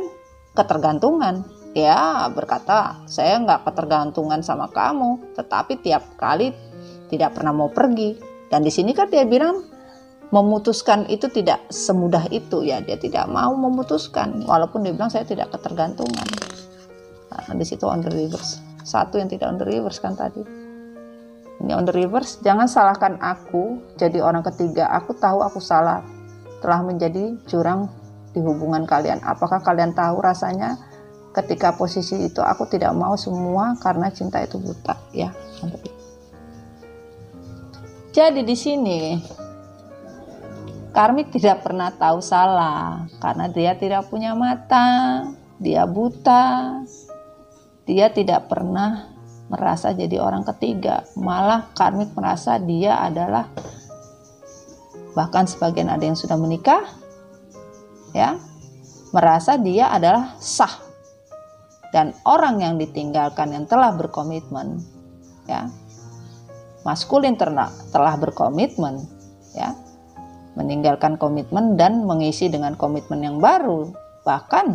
ketergantungan, ya, berkata saya nggak ketergantungan sama kamu, tetapi tiap kali tidak pernah mau pergi. Dan di sini kan dia bilang memutuskan itu tidak semudah itu, ya. Dia tidak mau memutuskan, walaupun dia bilang saya tidak ketergantungan. Nah, di situ on the reverse. Satu yang tidak on the reverse kan tadi. Ini on the reverse. Jangan salahkan aku jadi orang ketiga. Aku tahu aku salah, telah menjadi jurang di hubungan kalian. Apakah kalian tahu rasanya ketika posisi itu? Aku tidak mau semua karena cinta itu buta, ya. Jadi di sini karmik tidak pernah tahu salah karena dia tidak punya mata, dia buta. Dia tidak pernah merasa jadi orang ketiga. Malah karmik merasa dia adalah, bahkan sebagian ada yang sudah menikah, ya, merasa dia adalah sah. Dan orang yang ditinggalkan yang telah berkomitmen, ya, maskulin telah berkomitmen, ya, meninggalkan komitmen dan mengisi dengan komitmen yang baru. Bahkan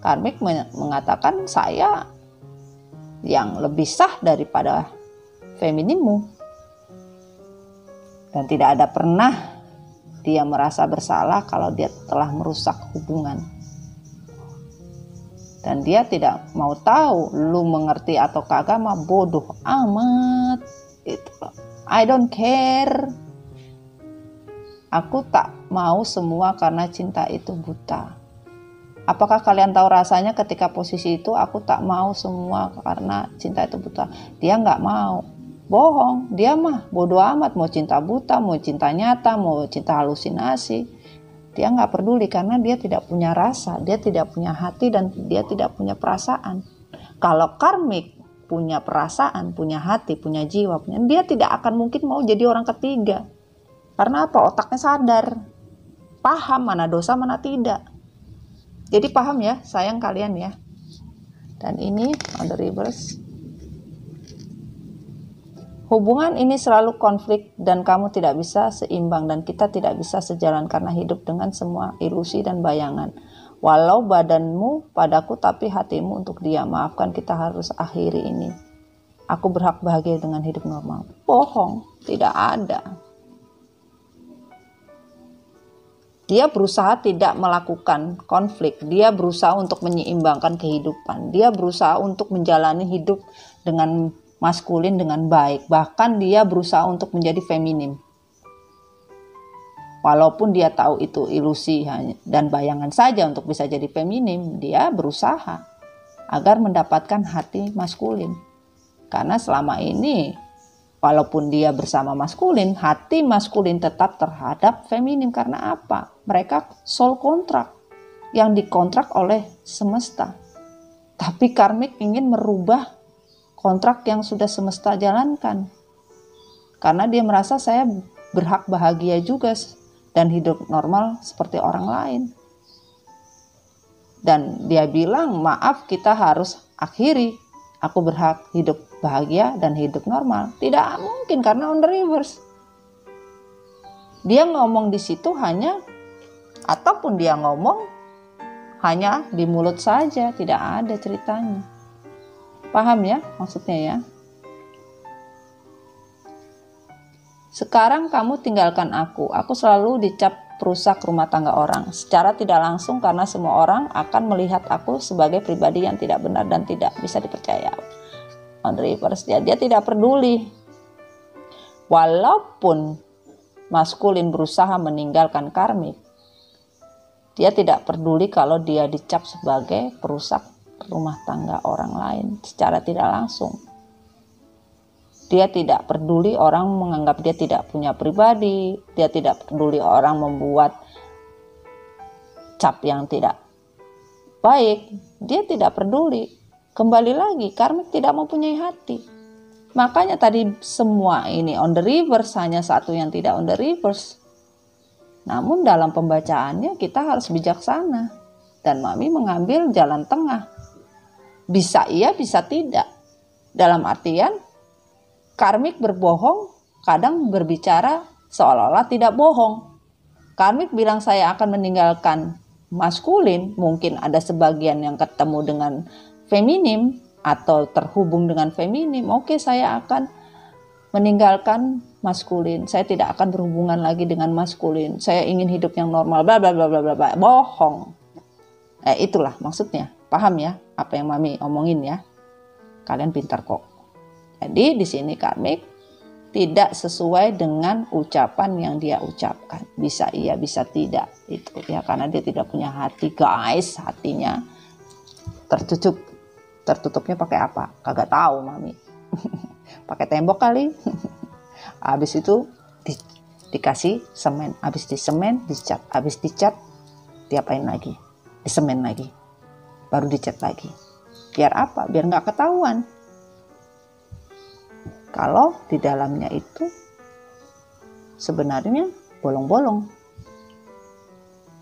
karmik mengatakan saya yang lebih sah daripada femininmu. Dan tidak ada pernah dia merasa bersalah kalau dia telah merusak hubungan. Dan dia tidak mau tahu lu mengerti atau kagak, mah bodoh amat. Itu. I don't care. Aku tak mau semua karena cinta itu buta. Apakah kalian tahu rasanya ketika posisi itu aku tak mau semua karena cinta itu buta? Dia nggak mau. Bohong. Dia mah bodoh amat. Mau cinta buta, mau cinta nyata, mau cinta halusinasi. Dia nggak peduli karena dia tidak punya rasa. Dia tidak punya hati dan dia tidak punya perasaan. Kalau karmik punya perasaan, punya hati, punya jiwa, dia tidak akan mungkin mau jadi orang ketiga. Karena apa? Otaknya sadar. Paham mana dosa, mana tidak. Jadi paham ya, sayang kalian ya. Dan ini on the reverse. Hubungan ini selalu konflik dan kamu tidak bisa seimbang dan kita tidak bisa sejalan karena hidup dengan semua ilusi dan bayangan. Walau badanmu padaku tapi hatimu untuk dia. Maafkan, kita harus akhiri ini. Aku berhak bahagia dengan hidup normal. Bohong, tidak ada. Dia berusaha tidak melakukan konflik. Dia berusaha untuk menyeimbangkan kehidupan. Dia berusaha untuk menjalani hidup dengan maskulin dengan baik. Bahkan dia berusaha untuk menjadi feminim. Walaupun dia tahu itu ilusi dan bayangan saja untuk bisa jadi feminim, dia berusaha agar mendapatkan hati maskulin. Karena selama ini walaupun dia bersama maskulin, hati maskulin tetap terhadap feminim. Karena apa? Mereka soul kontrak yang dikontrak oleh semesta. Tapi karmik ingin merubah kontrak yang sudah semesta jalankan. Karena dia merasa saya berhak bahagia juga dan hidup normal seperti orang lain. Dan dia bilang, maaf, kita harus akhiri. Aku berhak hidup bahagia dan hidup normal. Tidak mungkin karena on the reverse. Dia ngomong di situ hanya, ataupun dia ngomong hanya di mulut saja, tidak ada ceritanya. Paham ya maksudnya ya? Sekarang kamu tinggalkan aku. Aku selalu dicap perusak rumah tangga orang. Secara tidak langsung karena semua orang akan melihat aku sebagai pribadi yang tidak benar dan tidak bisa dipercaya. On the reverse, dia tidak peduli. Walaupun maskulin berusaha meninggalkan karmik, dia tidak peduli kalau dia dicap sebagai perusak rumah tangga orang lain secara tidak langsung. Dia tidak peduli orang menganggap dia tidak punya pribadi. Dia tidak peduli orang membuat cap yang tidak baik. Dia tidak peduli. Kembali lagi, karmik tidak mempunyai hati. Makanya tadi semua ini on the reverse, hanya satu yang tidak on the reverse. Namun dalam pembacaannya kita harus bijaksana. Dan Mami mengambil jalan tengah. Bisa iya, bisa tidak. Dalam artian, karmik berbohong, kadang berbicara seolah-olah tidak bohong. Karmik bilang saya akan meninggalkan maskulin, mungkin ada sebagian yang ketemu dengan feminim atau terhubung dengan feminim. Oke, saya akan meninggalkan maskulin. Saya tidak akan berhubungan lagi dengan maskulin. Saya ingin hidup yang normal, bla bla bla bla bla. Bohong. Itulah maksudnya. Paham ya apa yang Mami omongin ya? Kalian pintar kok. Jadi di sini karmik tidak sesuai dengan ucapan yang dia ucapkan. Bisa iya, bisa tidak. Itu ya, karena dia tidak punya hati, guys. Hatinya tertutupnya pakai apa? Kagak tahu Mami. Pakai tembok kali. Habis itu dikasih semen. Habis disemen dicat. Habis dicat diapain lagi? Disemen lagi. Baru dicat lagi. Biar apa? Biar nggak ketahuan. Kalau di dalamnya itu sebenarnya bolong-bolong.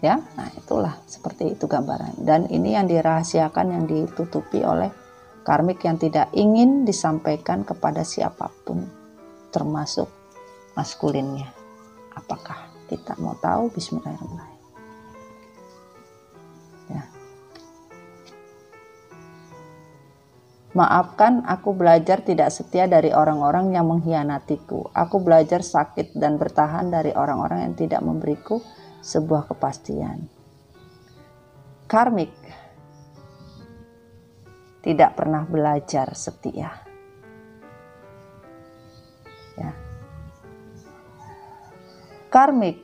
Ya, nah itulah seperti itu gambaran. Dan ini yang dirahasiakan, yang ditutupi oleh karmik yang tidak ingin disampaikan kepada siapapun, termasuk maskulinnya. Apakah kita mau tahu? Bismillahirrahmanirrahim. Ya. Maafkan, aku belajar tidak setia dari orang-orang yang mengkhianatiku. Aku belajar sakit dan bertahan dari orang-orang yang tidak memberiku sebuah kepastian. Karmik tidak pernah belajar setia. Ya. Karmik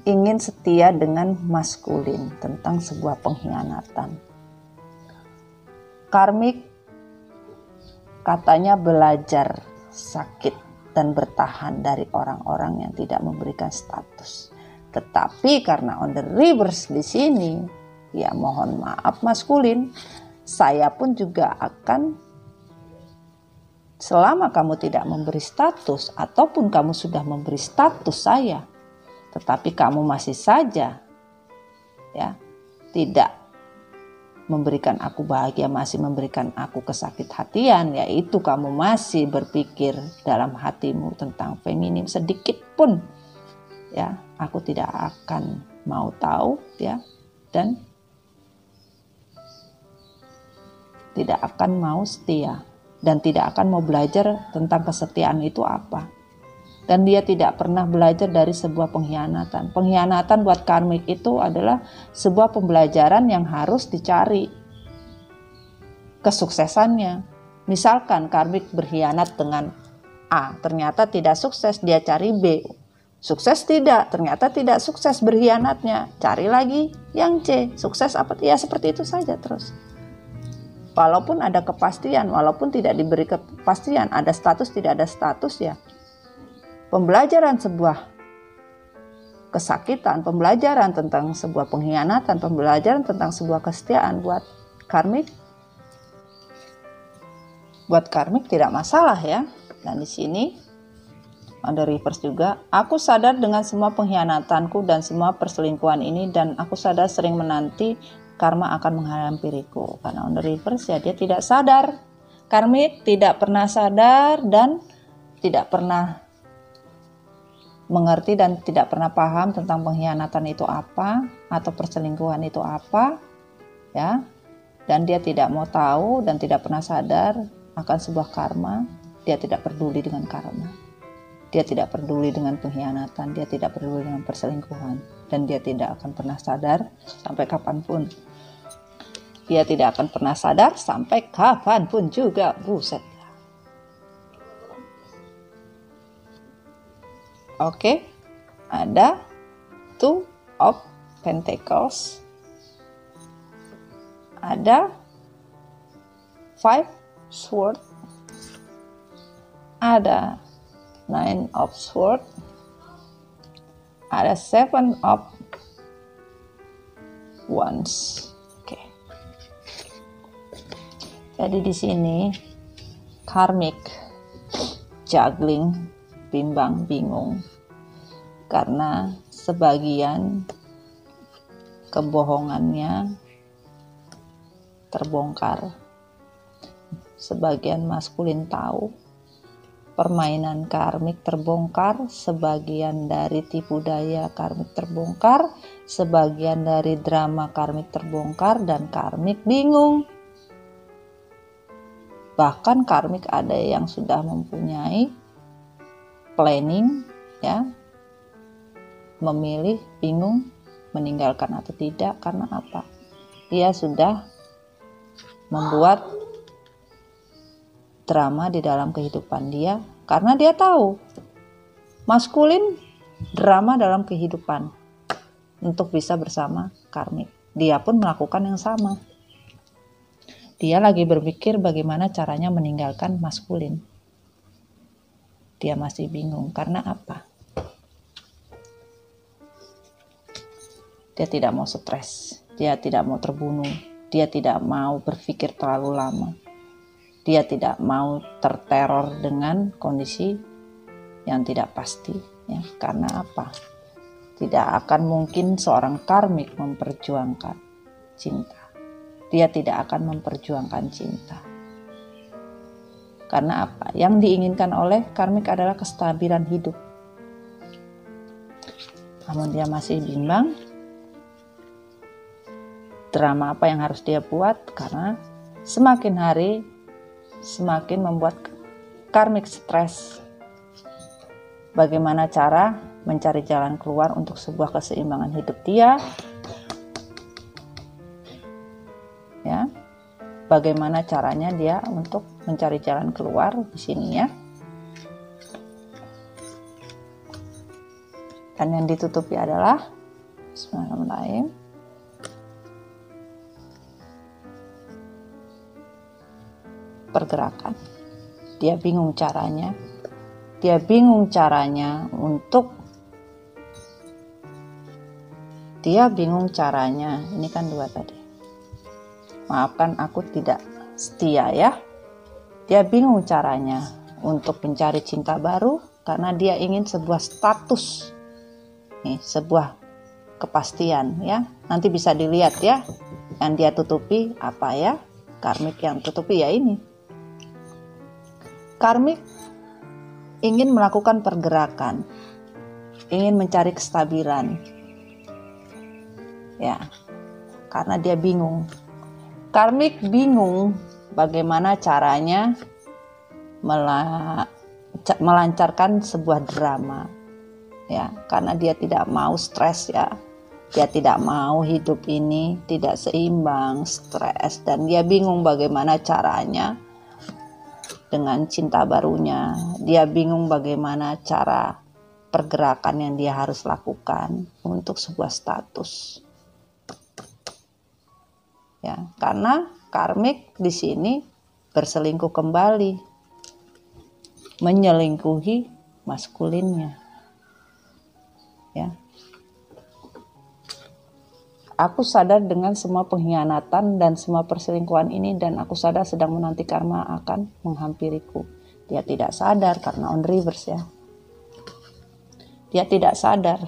ingin setia dengan maskulin, tentang sebuah pengkhianatan. Karmik katanya belajar sakit dan bertahan dari orang-orang yang tidak memberikan status. Tetapi karena on the reverse di sini, ya mohon maaf maskulin, saya pun juga akan, selama kamu tidak memberi status ataupun kamu sudah memberi status saya, tetapi kamu masih saja ya tidak memberikan aku bahagia, masih memberikan aku kesakit hatian, yaitu kamu masih berpikir dalam hatimu tentang feminim sedikit pun, ya aku tidak akan mau tahu, ya, dan tidak akan mau setia dan tidak akan mau belajar tentang kesetiaan itu apa. Dan dia tidak pernah belajar dari sebuah pengkhianatan. Pengkhianatan buat karmik itu adalah sebuah pembelajaran yang harus dicari kesuksesannya. Misalkan karmik berkhianat dengan A, ternyata tidak sukses, dia cari B. Sukses tidak, ternyata tidak sukses berkhianatnya. Cari lagi yang C, sukses apa? Ya seperti itu saja terus. Walaupun ada kepastian, walaupun tidak diberi kepastian, ada status, tidak ada status, ya. Pembelajaran sebuah kesakitan, pembelajaran tentang sebuah pengkhianatan, pembelajaran tentang sebuah kesetiaan buat karmik tidak masalah, ya. Dan di sini on the reverse juga, aku sadar dengan semua pengkhianatanku dan semua perselingkuhan ini, dan aku sadar sering menanti karma akan menghampiriku. Karena on the reverse, ya, dia tidak sadar. Karmik tidak pernah sadar dan tidak pernah mengerti dan tidak pernah paham tentang pengkhianatan itu apa atau perselingkuhan itu apa, ya. Dan dia tidak mau tahu dan tidak pernah sadar akan sebuah karma. Dia tidak peduli dengan karma. Dia tidak peduli dengan pengkhianatan, dia tidak peduli dengan perselingkuhan, dan dia tidak akan pernah sadar sampai kapanpun. Dia tidak akan pernah sadar sampai kapanpun juga. Buset. Oke, ada Two of Pentacles, ada Five Swords, ada Nine of Swords, ada Seven of Wands. Oke. Jadi di sini karmik juggling, bimbang, bingung, karena sebagian kebohongannya terbongkar. Sebagian maskulin tahu permainan karmik terbongkar, sebagian dari tipu daya karmik terbongkar, sebagian dari drama karmik terbongkar, dan karmik bingung. Bahkan karmik ada yang sudah mempunyai planning, ya, memilih, bingung meninggalkan atau tidak. Karena apa? Dia sudah membuat drama di dalam kehidupan dia, karena dia tahu maskulin drama dalam kehidupan untuk bisa bersama karmik. Dia pun melakukan yang sama. Dia lagi berpikir bagaimana caranya meninggalkan maskulin. Dia masih bingung. Karena apa? Dia tidak mau stres. Dia tidak mau terbunuh. Dia tidak mau berpikir terlalu lama. Dia tidak mau terteror dengan kondisi yang tidak pasti. Ya, karena apa? Tidak akan mungkin seorang karmik memperjuangkan cinta. Dia tidak akan memperjuangkan cinta. Karena apa? Yang diinginkan oleh karmik adalah kestabilan hidup. Namun dia masih bimbang. Drama apa yang harus dia buat? Karena semakin hari semakin membuat karmik stres. Bagaimana cara mencari jalan keluar untuk sebuah keseimbangan hidup dia? Ya, bagaimana caranya dia untuk mencari jalan keluar di sini, ya. Dan yang ditutupi adalah Bismillahirrahmanirrahim. Pergerakan. Dia bingung caranya. Ini kan 2 tadi. Maafkan aku tidak setia ya. Dia bingung caranya untuk mencari cinta baru karena dia ingin sebuah status. Nih, sebuah kepastian ya. Nanti bisa dilihat ya. Yang dia tutupi apa ya? Karmik yang tutupi ya ini. Karmik ingin melakukan pergerakan, ingin mencari kestabilan. Ya, karena dia bingung. Karmik bingung bagaimana caranya melancarkan sebuah drama. Ya, karena dia tidak mau stres ya. Dia tidak mau hidup ini tidak seimbang, stres, dan dia bingung bagaimana caranya dengan cinta barunya. Dia bingung bagaimana cara pergerakan yang dia harus lakukan untuk sebuah status. Ya, karena karmik di sini berselingkuh kembali, menyelingkuhi maskulinnya. Ya. Aku sadar dengan semua pengkhianatan dan semua perselingkuhan ini, dan aku sadar sedang menanti karma akan menghampiriku. Dia tidak sadar karena on reverse ya. Dia tidak sadar.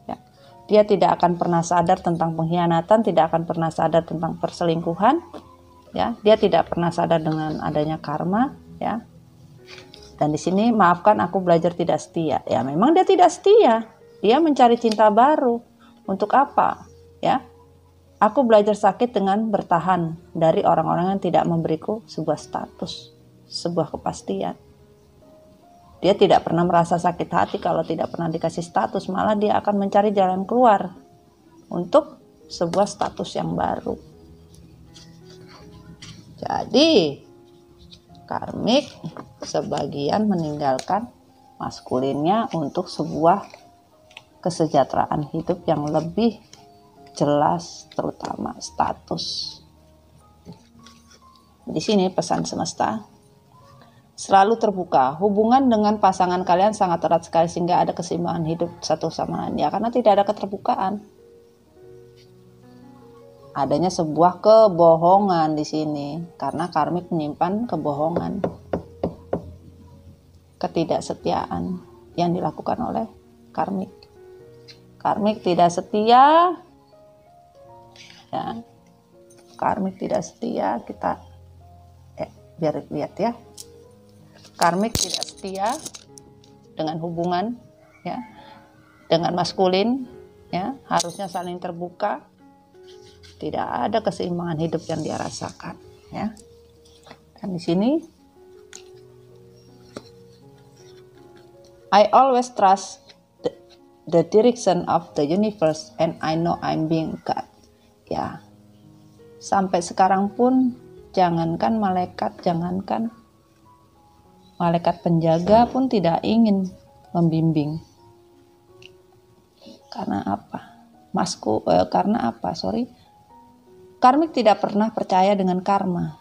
Ya. Dia tidak akan pernah sadar tentang pengkhianatan, tidak akan pernah sadar tentang perselingkuhan. Ya, dia tidak pernah sadar dengan adanya karma. Ya. Dan di sini maafkan aku belajar tidak setia. Ya, memang dia tidak setia. Dia mencari cinta baru. Untuk apa? Ya, aku belajar sakit dengan bertahan dari orang-orang yang tidak memberiku sebuah status, sebuah kepastian. Dia tidak pernah merasa sakit hati kalau tidak pernah dikasih status, malah dia akan mencari jalan keluar untuk sebuah status yang baru. Jadi, karmik sebagian meninggalkan maskulinnya untuk sebuah kesejahteraan hidup yang lebih jelas, terutama status. Di sini pesan semesta, selalu terbuka. Hubungan dengan pasangan kalian sangat erat sekali sehingga ada keseimbangan hidup satu sama lain. Ya, karena tidak ada keterbukaan. Adanya sebuah kebohongan di sini karena karmik menyimpan kebohongan, ketidaksetiaan yang dilakukan oleh karmik. Karmik tidak setia. Ya, karmik tidak setia. Kita biar lihat ya, karmik tidak setia dengan hubungan ya, dengan maskulin ya, harusnya saling terbuka, tidak ada keseimbangan hidup yang dia rasakan ya. Dan di sini I always trust the direction of the universe and I know I'm being God. Ya, sampai sekarang pun jangankan malaikat penjaga pun tidak ingin membimbing. Karena apa? Karmik tidak pernah percaya dengan karma.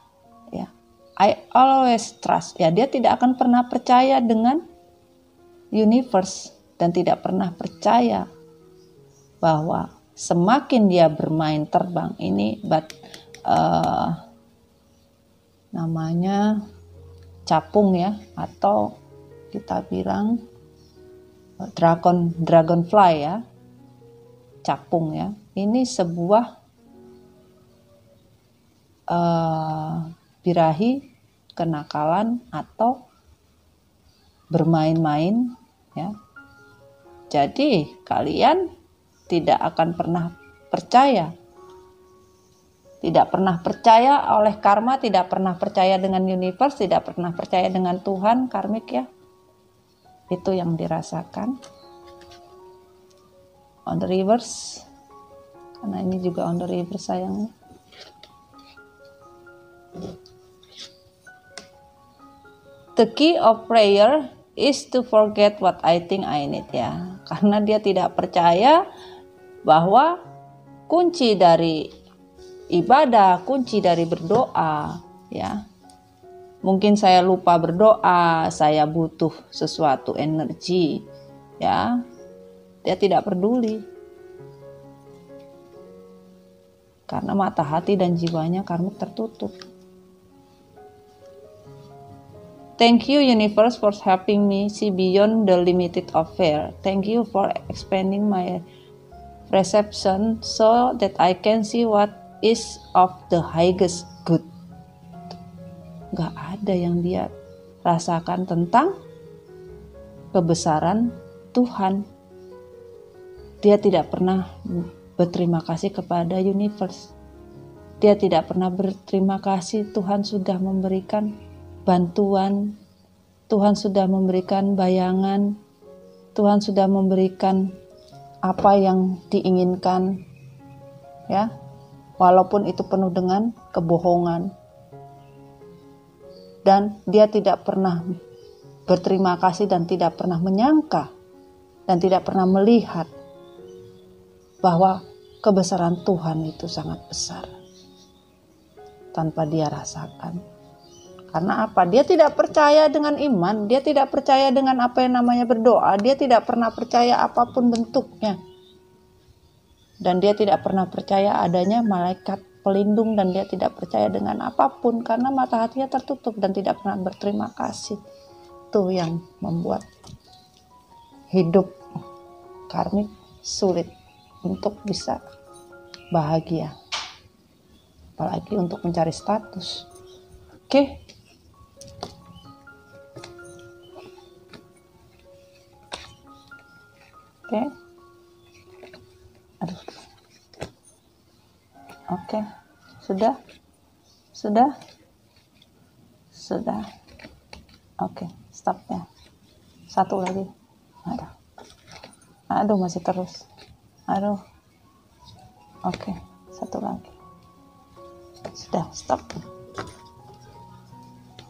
Ya, I always trust. Ya, dia tidak akan pernah percaya dengan universe dan tidak pernah percaya bahwa semakin dia bermain terbang ini, namanya capung ya, atau kita bilang dragonfly ya, capung ya. Ini sebuah birahi kenakalan atau bermain-main ya. Jadi kalian tidak akan pernah percaya, tidak pernah percaya oleh karma, tidak pernah percaya dengan universe, tidak pernah percaya dengan Tuhan, karmik ya. Itu yang dirasakan on the reverse, karena ini juga on the reverse sayangnya. The key of prayer is to forget what I think I need ya. Karena dia tidak percaya bahwa kunci dari ibadah, kunci dari berdoa, ya. Mungkin saya lupa berdoa, saya butuh sesuatu energi, ya. Dia tidak peduli. Karena mata hati dan jiwanya karmik tertutup. Thank you universe for helping me see beyond the limited of fear. Thank you for expanding my perception so that I can see what is of the highest good. Gak ada yang dia rasakan tentang kebesaran Tuhan. Dia tidak pernah berterima kasih kepada universe. Dia tidak pernah berterima kasih Tuhan sudah memberikan bantuan, Tuhan sudah memberikan bayangan, Tuhan sudah memberikan apa yang diinginkan, ya, walaupun itu penuh dengan kebohongan. Dan dia tidak pernah berterima kasih dan tidak pernah menyangka dan tidak pernah melihat bahwa kebesaran Tuhan itu sangat besar tanpa dia rasakan. Karena apa? Dia tidak percaya dengan iman, dia tidak percaya dengan apa yang namanya berdoa, dia tidak pernah percaya apapun bentuknya. Dan dia tidak pernah percaya adanya malaikat pelindung, dan dia tidak percaya dengan apapun karena mata hatinya tertutup dan tidak pernah berterima kasih. Itu yang membuat hidup karmik sulit untuk bisa bahagia. Apalagi untuk mencari status. Oke. Oke. Aduh. Oke. Sudah? Oke, stop ya. Satu lagi. Aduh, masih terus. Aduh. Oke, satu lagi. Sudah, stop.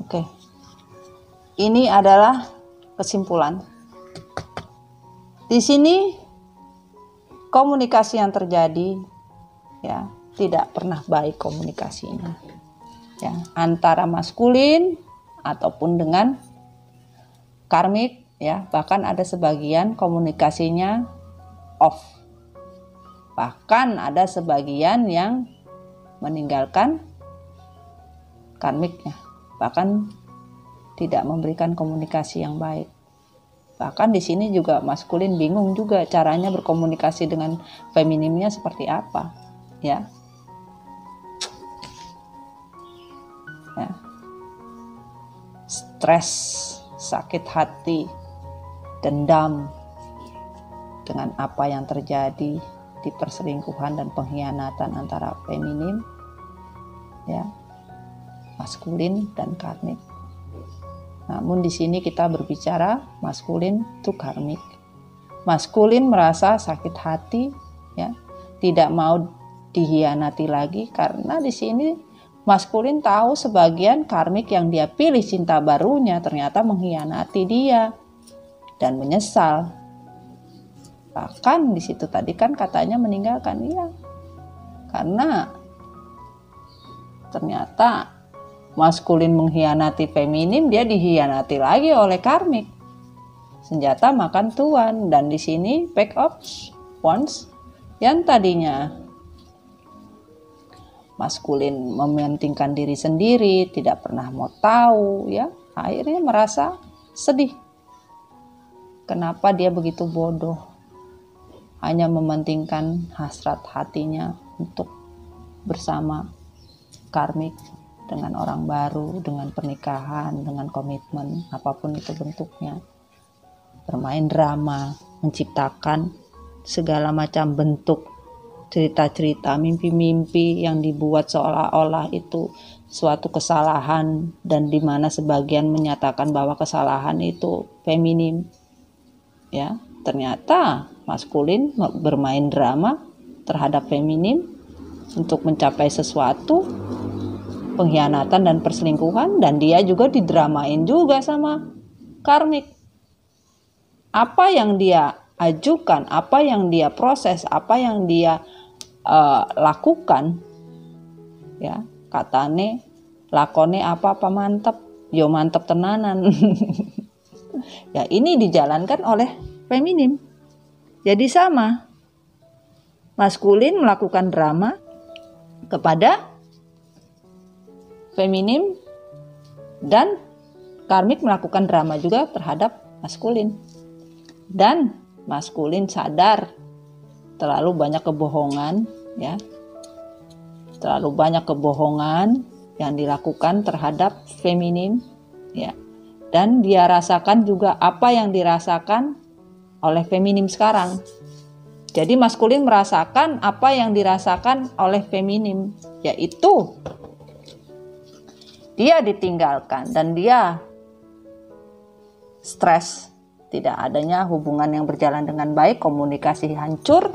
Oke. Ini adalah kesimpulan. Di sini komunikasi yang terjadi, ya, tidak pernah baik komunikasinya, ya, antara maskulin ataupun dengan karmik, ya. Bahkan ada sebagian komunikasinya off, bahkan ada sebagian yang meninggalkan karmiknya, bahkan tidak memberikan komunikasi yang baik. Bahkan di sini juga maskulin bingung juga caranya berkomunikasi dengan feminimnya seperti apa, ya. Ya. Stres, sakit hati, dendam dengan apa yang terjadi di perselingkuhan dan pengkhianatan antara feminim, ya, maskulin dan karmik. Namun di sini kita berbicara maskulin to karmik. Maskulin merasa sakit hati, ya, tidak mau dihianati lagi karena di sini maskulin tahu sebagian karmik yang dia pilih cinta barunya ternyata mengkhianati dia dan menyesal. Bahkan di situ tadi kan katanya meninggalkan, iya, karena ternyata maskulin mengkhianati feminim, dia dihianati lagi oleh karmik. Senjata makan tuan. Dan di sini back of wands yang tadinya maskulin mementingkan diri sendiri, tidak pernah mau tahu, ya, akhirnya merasa sedih. Kenapa dia begitu bodoh? Hanya mementingkan hasrat hatinya untuk bersama karmik dengan orang baru, dengan pernikahan, dengan komitmen, apapun itu bentuknya. Bermain drama, menciptakan segala macam bentuk cerita-cerita, mimpi-mimpi yang dibuat seolah-olah itu suatu kesalahan, dan di mana sebagian menyatakan bahwa kesalahan itu feminim. Ya, ternyata maskulin bermain drama terhadap feminim untuk mencapai sesuatu, pengkhianatan dan perselingkuhan, dan dia juga didramain juga sama karmik. Apa yang dia ajukan, apa yang dia proses, apa yang dia lakukan, ya katane lakone apa mantep, yo mantep tenanan. Ya ini dijalankan oleh feminim. Jadi sama, maskulin melakukan drama kepada feminim, dan karmik melakukan drama juga terhadap maskulin. Dan maskulin sadar terlalu banyak kebohongan, ya. Terlalu banyak kebohongan yang dilakukan terhadap feminim, ya. Dan dia rasakan juga apa yang dirasakan oleh feminim sekarang. Jadi maskulin merasakan apa yang dirasakan oleh feminim, yaitu dia ditinggalkan dan dia stres. Tidak adanya hubungan yang berjalan dengan baik, komunikasi hancur,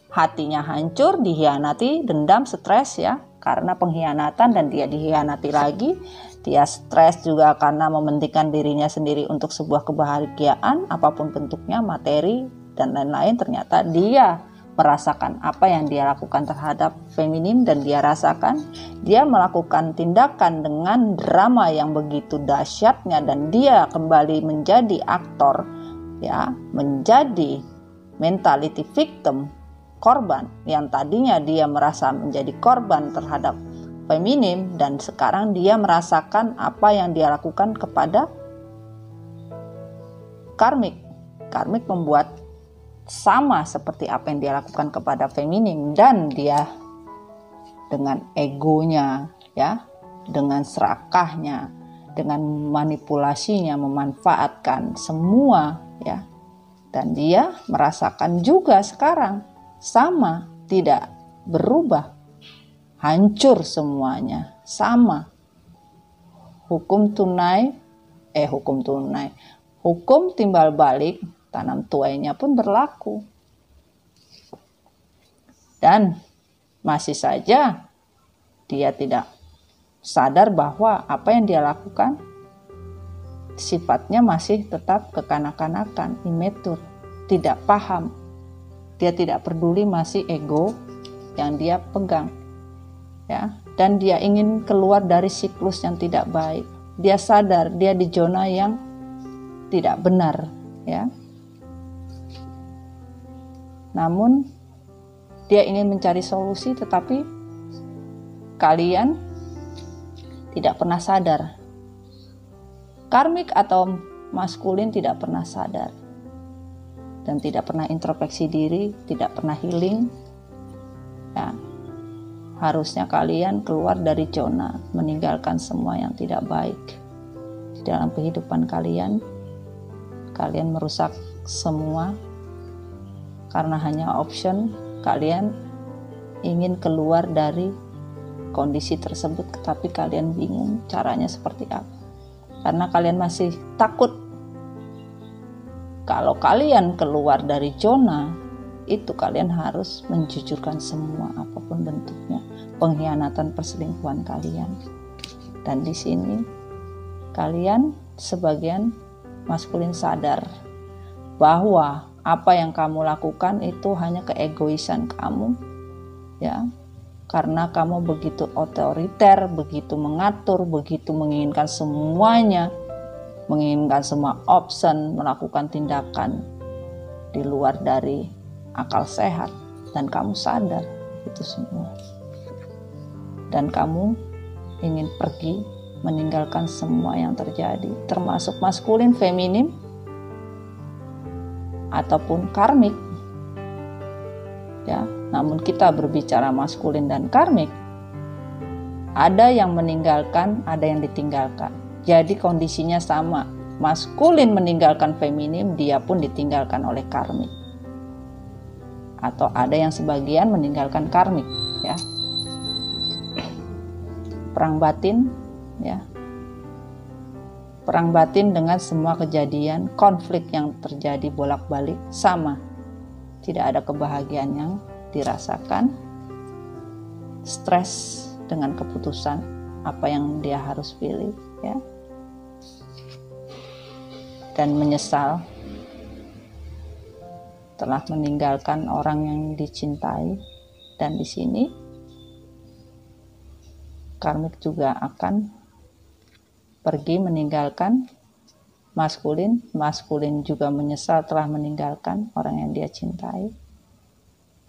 hatinya hancur, dihianati, dendam, stres, ya, karena pengkhianatan, dan dia dihianati lagi. Dia stres juga karena mementingkan dirinya sendiri untuk sebuah kebahagiaan, apapun bentuknya, materi, dan lain-lain. Ternyata dia merasakan apa yang dia lakukan terhadap feminim, dan dia rasakan dia melakukan tindakan dengan drama yang begitu dahsyatnya, dan dia kembali menjadi aktor, ya, menjadi mentality victim, korban yang tadinya dia merasa menjadi korban terhadap feminim, dan sekarang dia merasakan apa yang dia lakukan kepada karmik. Karmik membuat sama seperti apa yang dia lakukan kepada feminim, dan dia dengan egonya, ya, dengan serakahnya, dengan manipulasinya memanfaatkan semua, ya, dan dia merasakan juga sekarang sama, tidak berubah, hancur semuanya, sama. Hukum timbal balik tanam tuainya pun berlaku. Dan masih saja dia tidak sadar bahwa apa yang dia lakukan sifatnya masih tetap kekanak-kanakan, imatur, tidak paham. Dia tidak peduli, masih ego yang dia pegang, ya. Dan dia ingin keluar dari siklus yang tidak baik. Dia sadar dia di zona yang tidak benar, ya. Namun dia ingin mencari solusi, tetapi kalian tidak pernah sadar. Karmik atau maskulin tidak pernah sadar dan tidak pernah introspeksi diri, tidak pernah healing, ya. Harusnya kalian keluar dari zona, meninggalkan semua yang tidak baik di dalam kehidupan kalian. Kalian merusak semua karena hanya option kalian ingin keluar dari kondisi tersebut, tetapi kalian bingung caranya seperti apa. Karena kalian masih takut kalau kalian keluar dari zona itu, kalian harus menjujurkan semua apapun bentuknya, pengkhianatan, perselingkuhan kalian. Dan di sini kalian sebagian maskulin sadar bahwa apa yang kamu lakukan itu hanya keegoisan kamu, ya, karena kamu begitu otoriter, begitu mengatur, begitu menginginkan semuanya, menginginkan semua option, melakukan tindakan di luar dari akal sehat, dan kamu sadar itu semua, dan kamu ingin pergi meninggalkan semua yang terjadi, termasuk maskulin, feminim, ataupun karmik, ya. Namun kita berbicara maskulin dan karmik, ada yang meninggalkan, ada yang ditinggalkan. Jadi kondisinya sama, maskulin meninggalkan feminim, dia pun ditinggalkan oleh karmik. Atau ada yang sebagian meninggalkan karmik, ya. Perang batin, ya. Perang batin dengan semua kejadian, konflik yang terjadi bolak-balik sama. Tidak ada kebahagiaan yang dirasakan. Stres dengan keputusan apa yang dia harus pilih, ya. Dan menyesal telah meninggalkan orang yang dicintai, dan di sini karmik juga akan pergi meninggalkan maskulin. Maskulin juga menyesal telah meninggalkan orang yang dia cintai,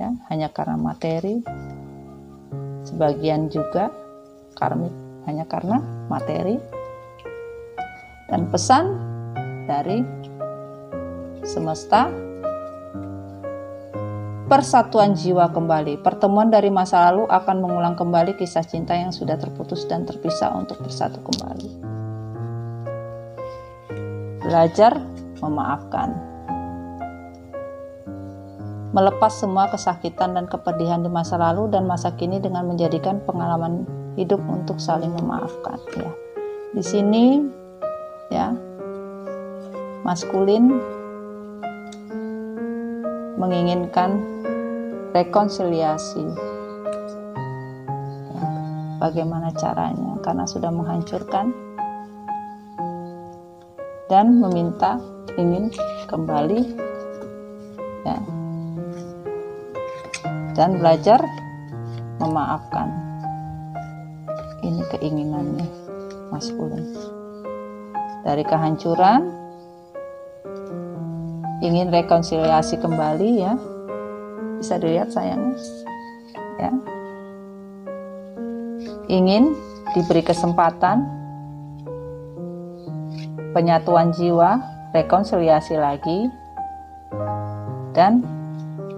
ya, hanya karena materi. Sebagian juga karmik hanya karena materi. Dan pesan dari semesta, persatuan jiwa kembali. Pertemuan dari masa lalu akan mengulang kembali kisah cinta yang sudah terputus dan terpisah untuk bersatu kembali. Belajar memaafkan. Melepas semua kesakitan dan kepedihan di masa lalu dan masa kini dengan menjadikan pengalaman hidup untuk saling memaafkan. Ya. Di sini, ya, maskulin menginginkan rekonsiliasi. Ya, bagaimana caranya? Karena sudah menghancurkan dan meminta ingin kembali, ya, dan belajar memaafkan. Ini keinginannya maskulin. Dari kehancuran ingin rekonsiliasi kembali, ya. Bisa dilihat sayangnya, ya. Ingin diberi kesempatan penyatuan jiwa, rekonsiliasi lagi, dan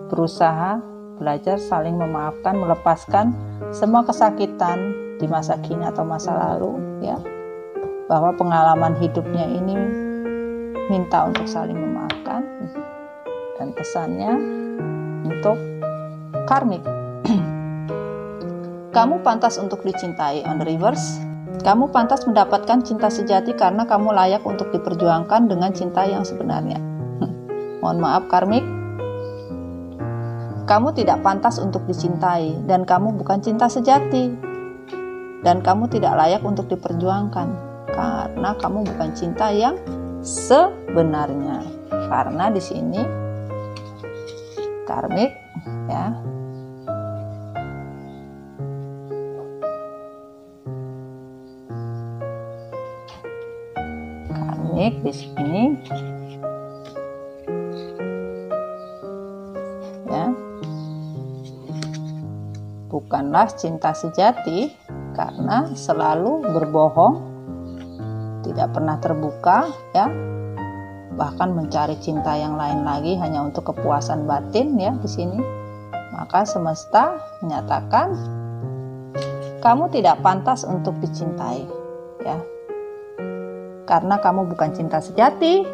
berusaha belajar saling memaafkan, melepaskan semua kesakitan di masa kini atau masa lalu, ya, bahwa pengalaman hidupnya ini minta untuk saling memaafkan. Dan pesannya untuk karmik, kamu pantas untuk dicintai. On the reverse, kamu pantas mendapatkan cinta sejati karena kamu layak untuk diperjuangkan dengan cinta yang sebenarnya. Mohon maaf karmik, kamu tidak pantas untuk dicintai dan kamu bukan cinta sejati, dan kamu tidak layak untuk diperjuangkan karena kamu bukan cinta yang sebenarnya. Karena di sini karmik, ya, karmik di sini, ya, bukanlah cinta sejati karena selalu berbohong, tidak pernah terbuka, ya, bahkan mencari cinta yang lain lagi hanya untuk kepuasan batin, ya, di sini. Maka semesta menyatakan kamu tidak pantas untuk dicintai, ya, karena kamu bukan cinta sejati,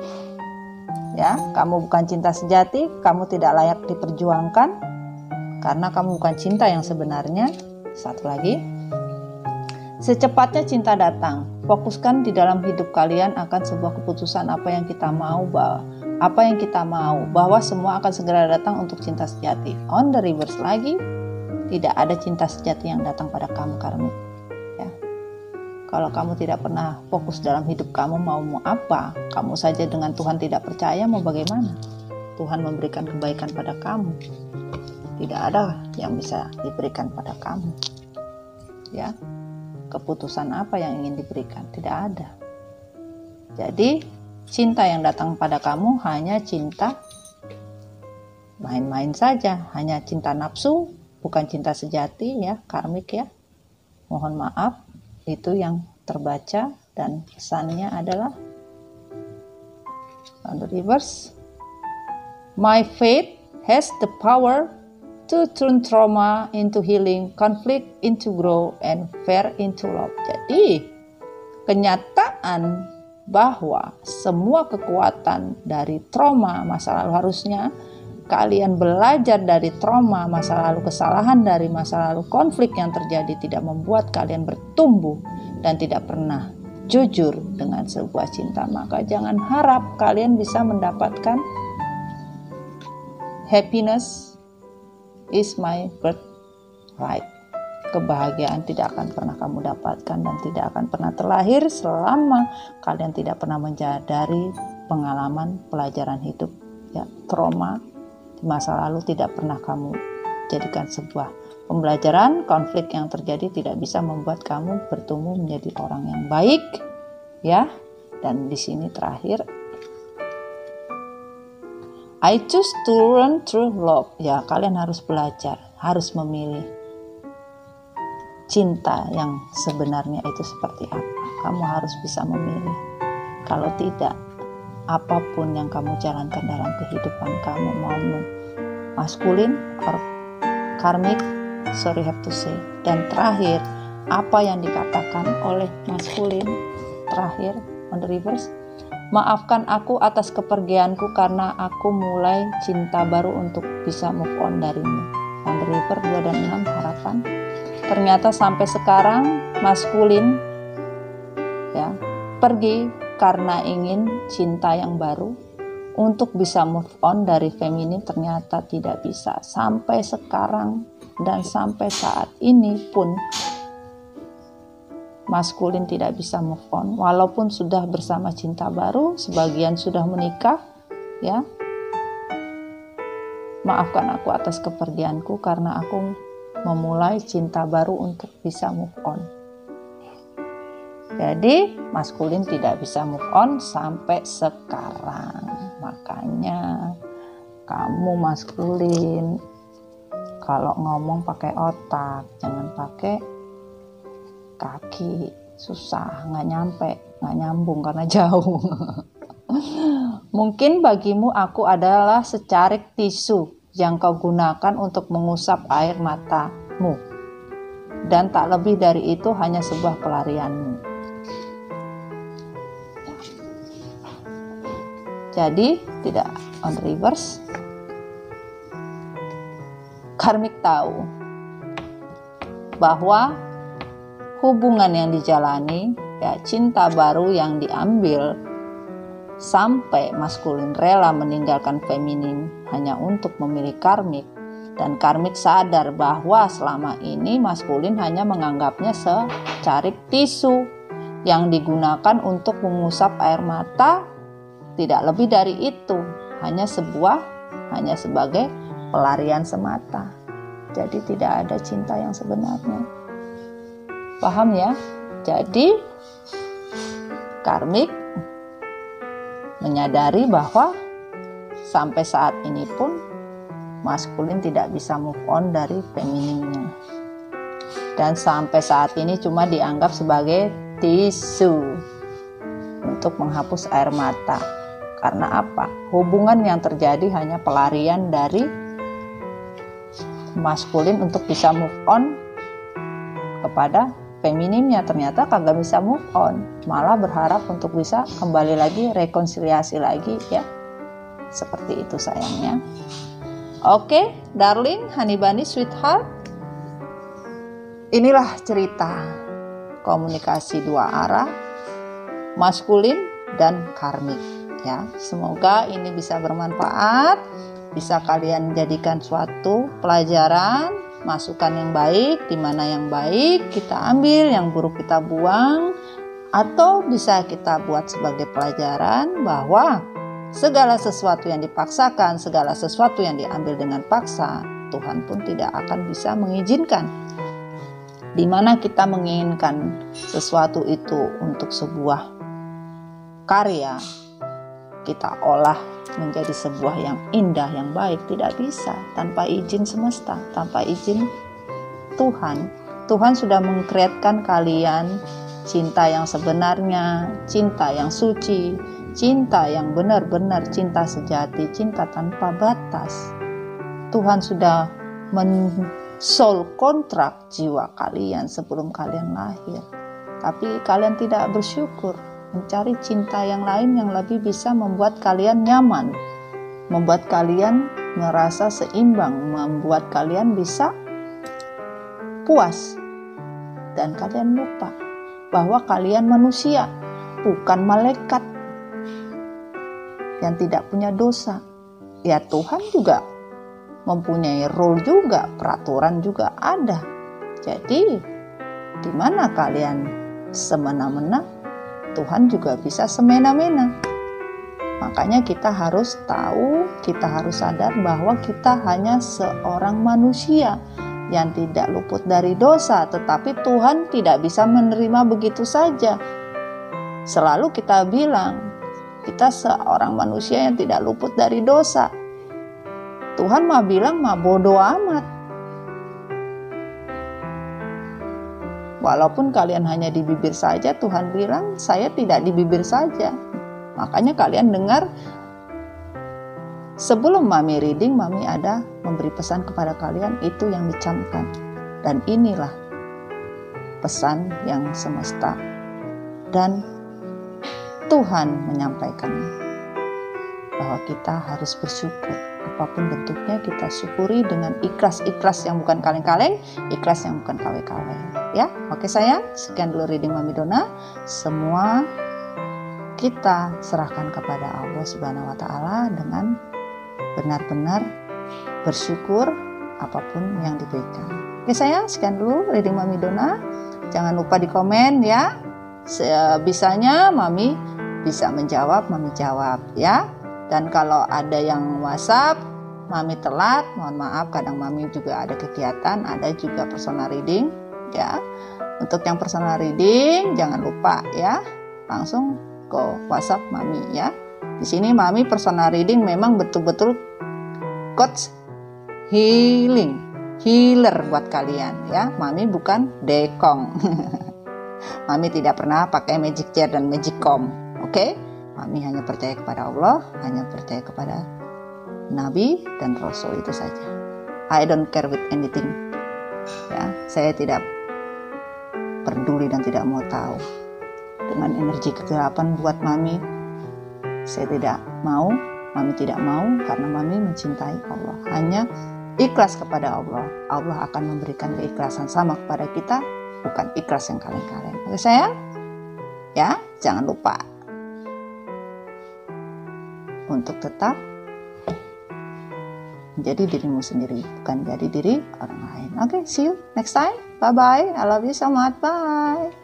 ya, kamu bukan cinta sejati, kamu tidak layak diperjuangkan karena kamu bukan cinta yang sebenarnya. Satu lagi, secepatnya cinta datang. Fokuskan di dalam hidup kalian akan sebuah keputusan apa yang kita mau, bahwa semua akan segera datang untuk cinta sejati. On the reverse lagi, tidak ada cinta sejati yang datang pada kamu karmik, ya. Kalau kamu tidak pernah fokus dalam hidup kamu, mau apa? Kamu saja dengan Tuhan tidak percaya, mau bagaimana? Tuhan memberikan kebaikan pada kamu, tidak ada yang bisa diberikan pada kamu, ya. Keputusan apa yang ingin diberikan? Tidak ada. Jadi cinta yang datang pada kamu hanya cinta main-main saja, hanya cinta nafsu, bukan cinta sejati, ya, karmik, ya. Mohon maaf, itu yang terbaca, dan pesannya adalah on the reverse, my faith has the power to turn trauma into healing, conflict into growth, and fear into love. Jadi, kenyataan bahwa semua kekuatan dari trauma masa lalu, harusnya kalian belajar dari trauma masa lalu, kesalahan dari masa lalu, konflik yang terjadi tidak membuat kalian bertumbuh dan tidak pernah jujur dengan sebuah cinta. Maka jangan harap kalian bisa mendapatkan happiness is my birthright. Kebahagiaan tidak akan pernah kamu dapatkan dan tidak akan pernah terlahir selama kalian tidak pernah menyadari pengalaman pelajaran hidup, ya, trauma masa lalu tidak pernah kamu jadikan sebuah pembelajaran. Konflik yang terjadi tidak bisa membuat kamu bertumbuh menjadi orang yang baik, ya. Dan di sini terakhir, I choose to learn through love. Ya, kalian harus belajar, harus memilih cinta yang sebenarnya itu seperti apa. Kamu harus bisa memilih. Kalau tidak, apapun yang kamu jalankan dalam kehidupan kamu, mau maskulin or karmik, sorry have to say. Dan terakhir, apa yang dikatakan oleh maskulin terakhir on the reverse, maafkan aku atas kepergianku karena aku mulai cinta baru untuk bisa move on darimu. On the reverse 2 dan 6 harapan. Ternyata sampai sekarang maskulin ya pergi karena ingin cinta yang baru untuk bisa move on dari feminin, ternyata tidak bisa. Sampai sekarang dan sampai saat ini pun maskulin tidak bisa move on, walaupun sudah bersama cinta baru, sebagian sudah menikah, ya. Maafkan aku atas kepergianku karena aku memulai cinta baru untuk bisa move on. Jadi maskulin tidak bisa move on sampai sekarang. Makanya kamu maskulin kalau ngomong pakai otak, jangan pakai kaki. Susah, nggak nyambung karena jauh. Mungkin bagimu aku adalah secarik tisu yang kau gunakan untuk mengusap air matamu, dan tak lebih dari itu, hanya sebuah pelarianmu. Jadi tidak on reverse. Karmik tahu bahwa hubungan yang dijalani, ya cinta baru yang diambil, sampai maskulin rela meninggalkan feminin hanya untuk memilih karmik, dan karmik sadar bahwa selama ini maskulin hanya menganggapnya secarik tisu yang digunakan untuk mengusap air mata. Tidak lebih dari itu, hanya sebagai pelarian semata. Jadi tidak ada cinta yang sebenarnya. Paham ya? Jadi karmik menyadari bahwa sampai saat ini pun maskulin tidak bisa move on dari femininnya. Dan sampai saat ini cuma dianggap sebagai tisu untuk menghapus air mata. Karena apa? Hubungan yang terjadi hanya pelarian dari maskulin untuk bisa move on kepada femininnya. Ternyata kagak bisa move on, malah berharap untuk bisa kembali lagi, rekonsiliasi lagi, ya. Seperti itu sayangnya. Oke, darling, honey bunny, sweetheart. Inilah cerita komunikasi dua arah, maskulin dan karmik. Ya, semoga ini bisa bermanfaat, bisa kalian jadikan suatu pelajaran, masukan yang baik, di mana yang baik kita ambil, yang buruk kita buang, atau bisa kita buat sebagai pelajaran bahwa segala sesuatu yang dipaksakan, segala sesuatu yang diambil dengan paksa, Tuhan pun tidak akan bisa mengizinkan. Di mana kita menginginkan sesuatu itu untuk sebuah karya, kita olah menjadi sebuah yang indah, yang baik, tidak bisa tanpa izin semesta, tanpa izin Tuhan. Tuhan sudah mengkreatkan kalian cinta yang sebenarnya, cinta yang suci, cinta yang benar-benar cinta sejati, cinta tanpa batas. Tuhan sudah soul kontrak jiwa kalian sebelum kalian lahir. Tapi kalian tidak bersyukur, mencari cinta yang lain yang lebih bisa membuat kalian nyaman, membuat kalian merasa seimbang, membuat kalian bisa puas. Dan kalian lupa bahwa kalian manusia, bukan malaikat yang tidak punya dosa. Ya, Tuhan juga mempunyai rule juga, peraturan juga ada. Jadi, di mana kalian semena-mena, Tuhan juga bisa semena-mena. Makanya kita harus tahu, kita harus sadar bahwa kita hanya seorang manusia yang tidak luput dari dosa, tetapi Tuhan tidak bisa menerima begitu saja. Selalu kita bilang, kita seorang manusia yang tidak luput dari dosa. Tuhan mah bilang mah bodoh amat. Walaupun kalian hanya di bibir saja, Tuhan bilang saya tidak di bibir saja. Makanya kalian dengar sebelum Mami reading, Mami ada memberi pesan kepada kalian, itu yang dicamkan. Dan inilah pesan yang semesta. Dan Tuhan menyampaikan bahwa kita harus bersyukur. Apapun bentuknya kita syukuri dengan ikhlas. Ikhlas yang bukan kaleng-kaleng, ikhlas yang bukan kawe-kawe. Ya, oke sayang, sekian dulu reading Mami Dona. Semua kita serahkan kepada Allah Subhanahu wa Ta'ala dengan benar-benar bersyukur apapun yang diberikan. Oke sayang, sekian dulu reading Mami Dona. Jangan lupa di komen ya. Sebisanya Mami bisa menjawab, Mami jawab ya. Dan kalau ada yang WhatsApp, Mami telat, mohon maaf, kadang Mami juga ada kegiatan, ada juga personal reading ya. Untuk yang personal reading jangan lupa ya, langsung ke WhatsApp Mami ya. Di sini Mami personal reading memang betul-betul coach healer buat kalian ya. Mami bukan dekong. Mami tidak pernah pakai magic chair dan magic comb. Oke? Mami hanya percaya kepada Allah, hanya percaya kepada Nabi dan Rasul, itu saja. I don't care with anything. Ya, saya tidak peduli dan tidak mau tahu dengan energi kegelapan buat Mami. Saya tidak mau, Mami tidak mau, karena Mami mencintai Allah. Hanya ikhlas kepada Allah. Allah akan memberikan keikhlasan sama kepada kita, bukan ikhlas yang kaleng-kaleng. Oke sayang? Ya, jangan lupa untuk tetap menjadi dirimu sendiri, bukan jadi diri orang lain. Oke, see you next time. Bye-bye. I love you so much. Bye.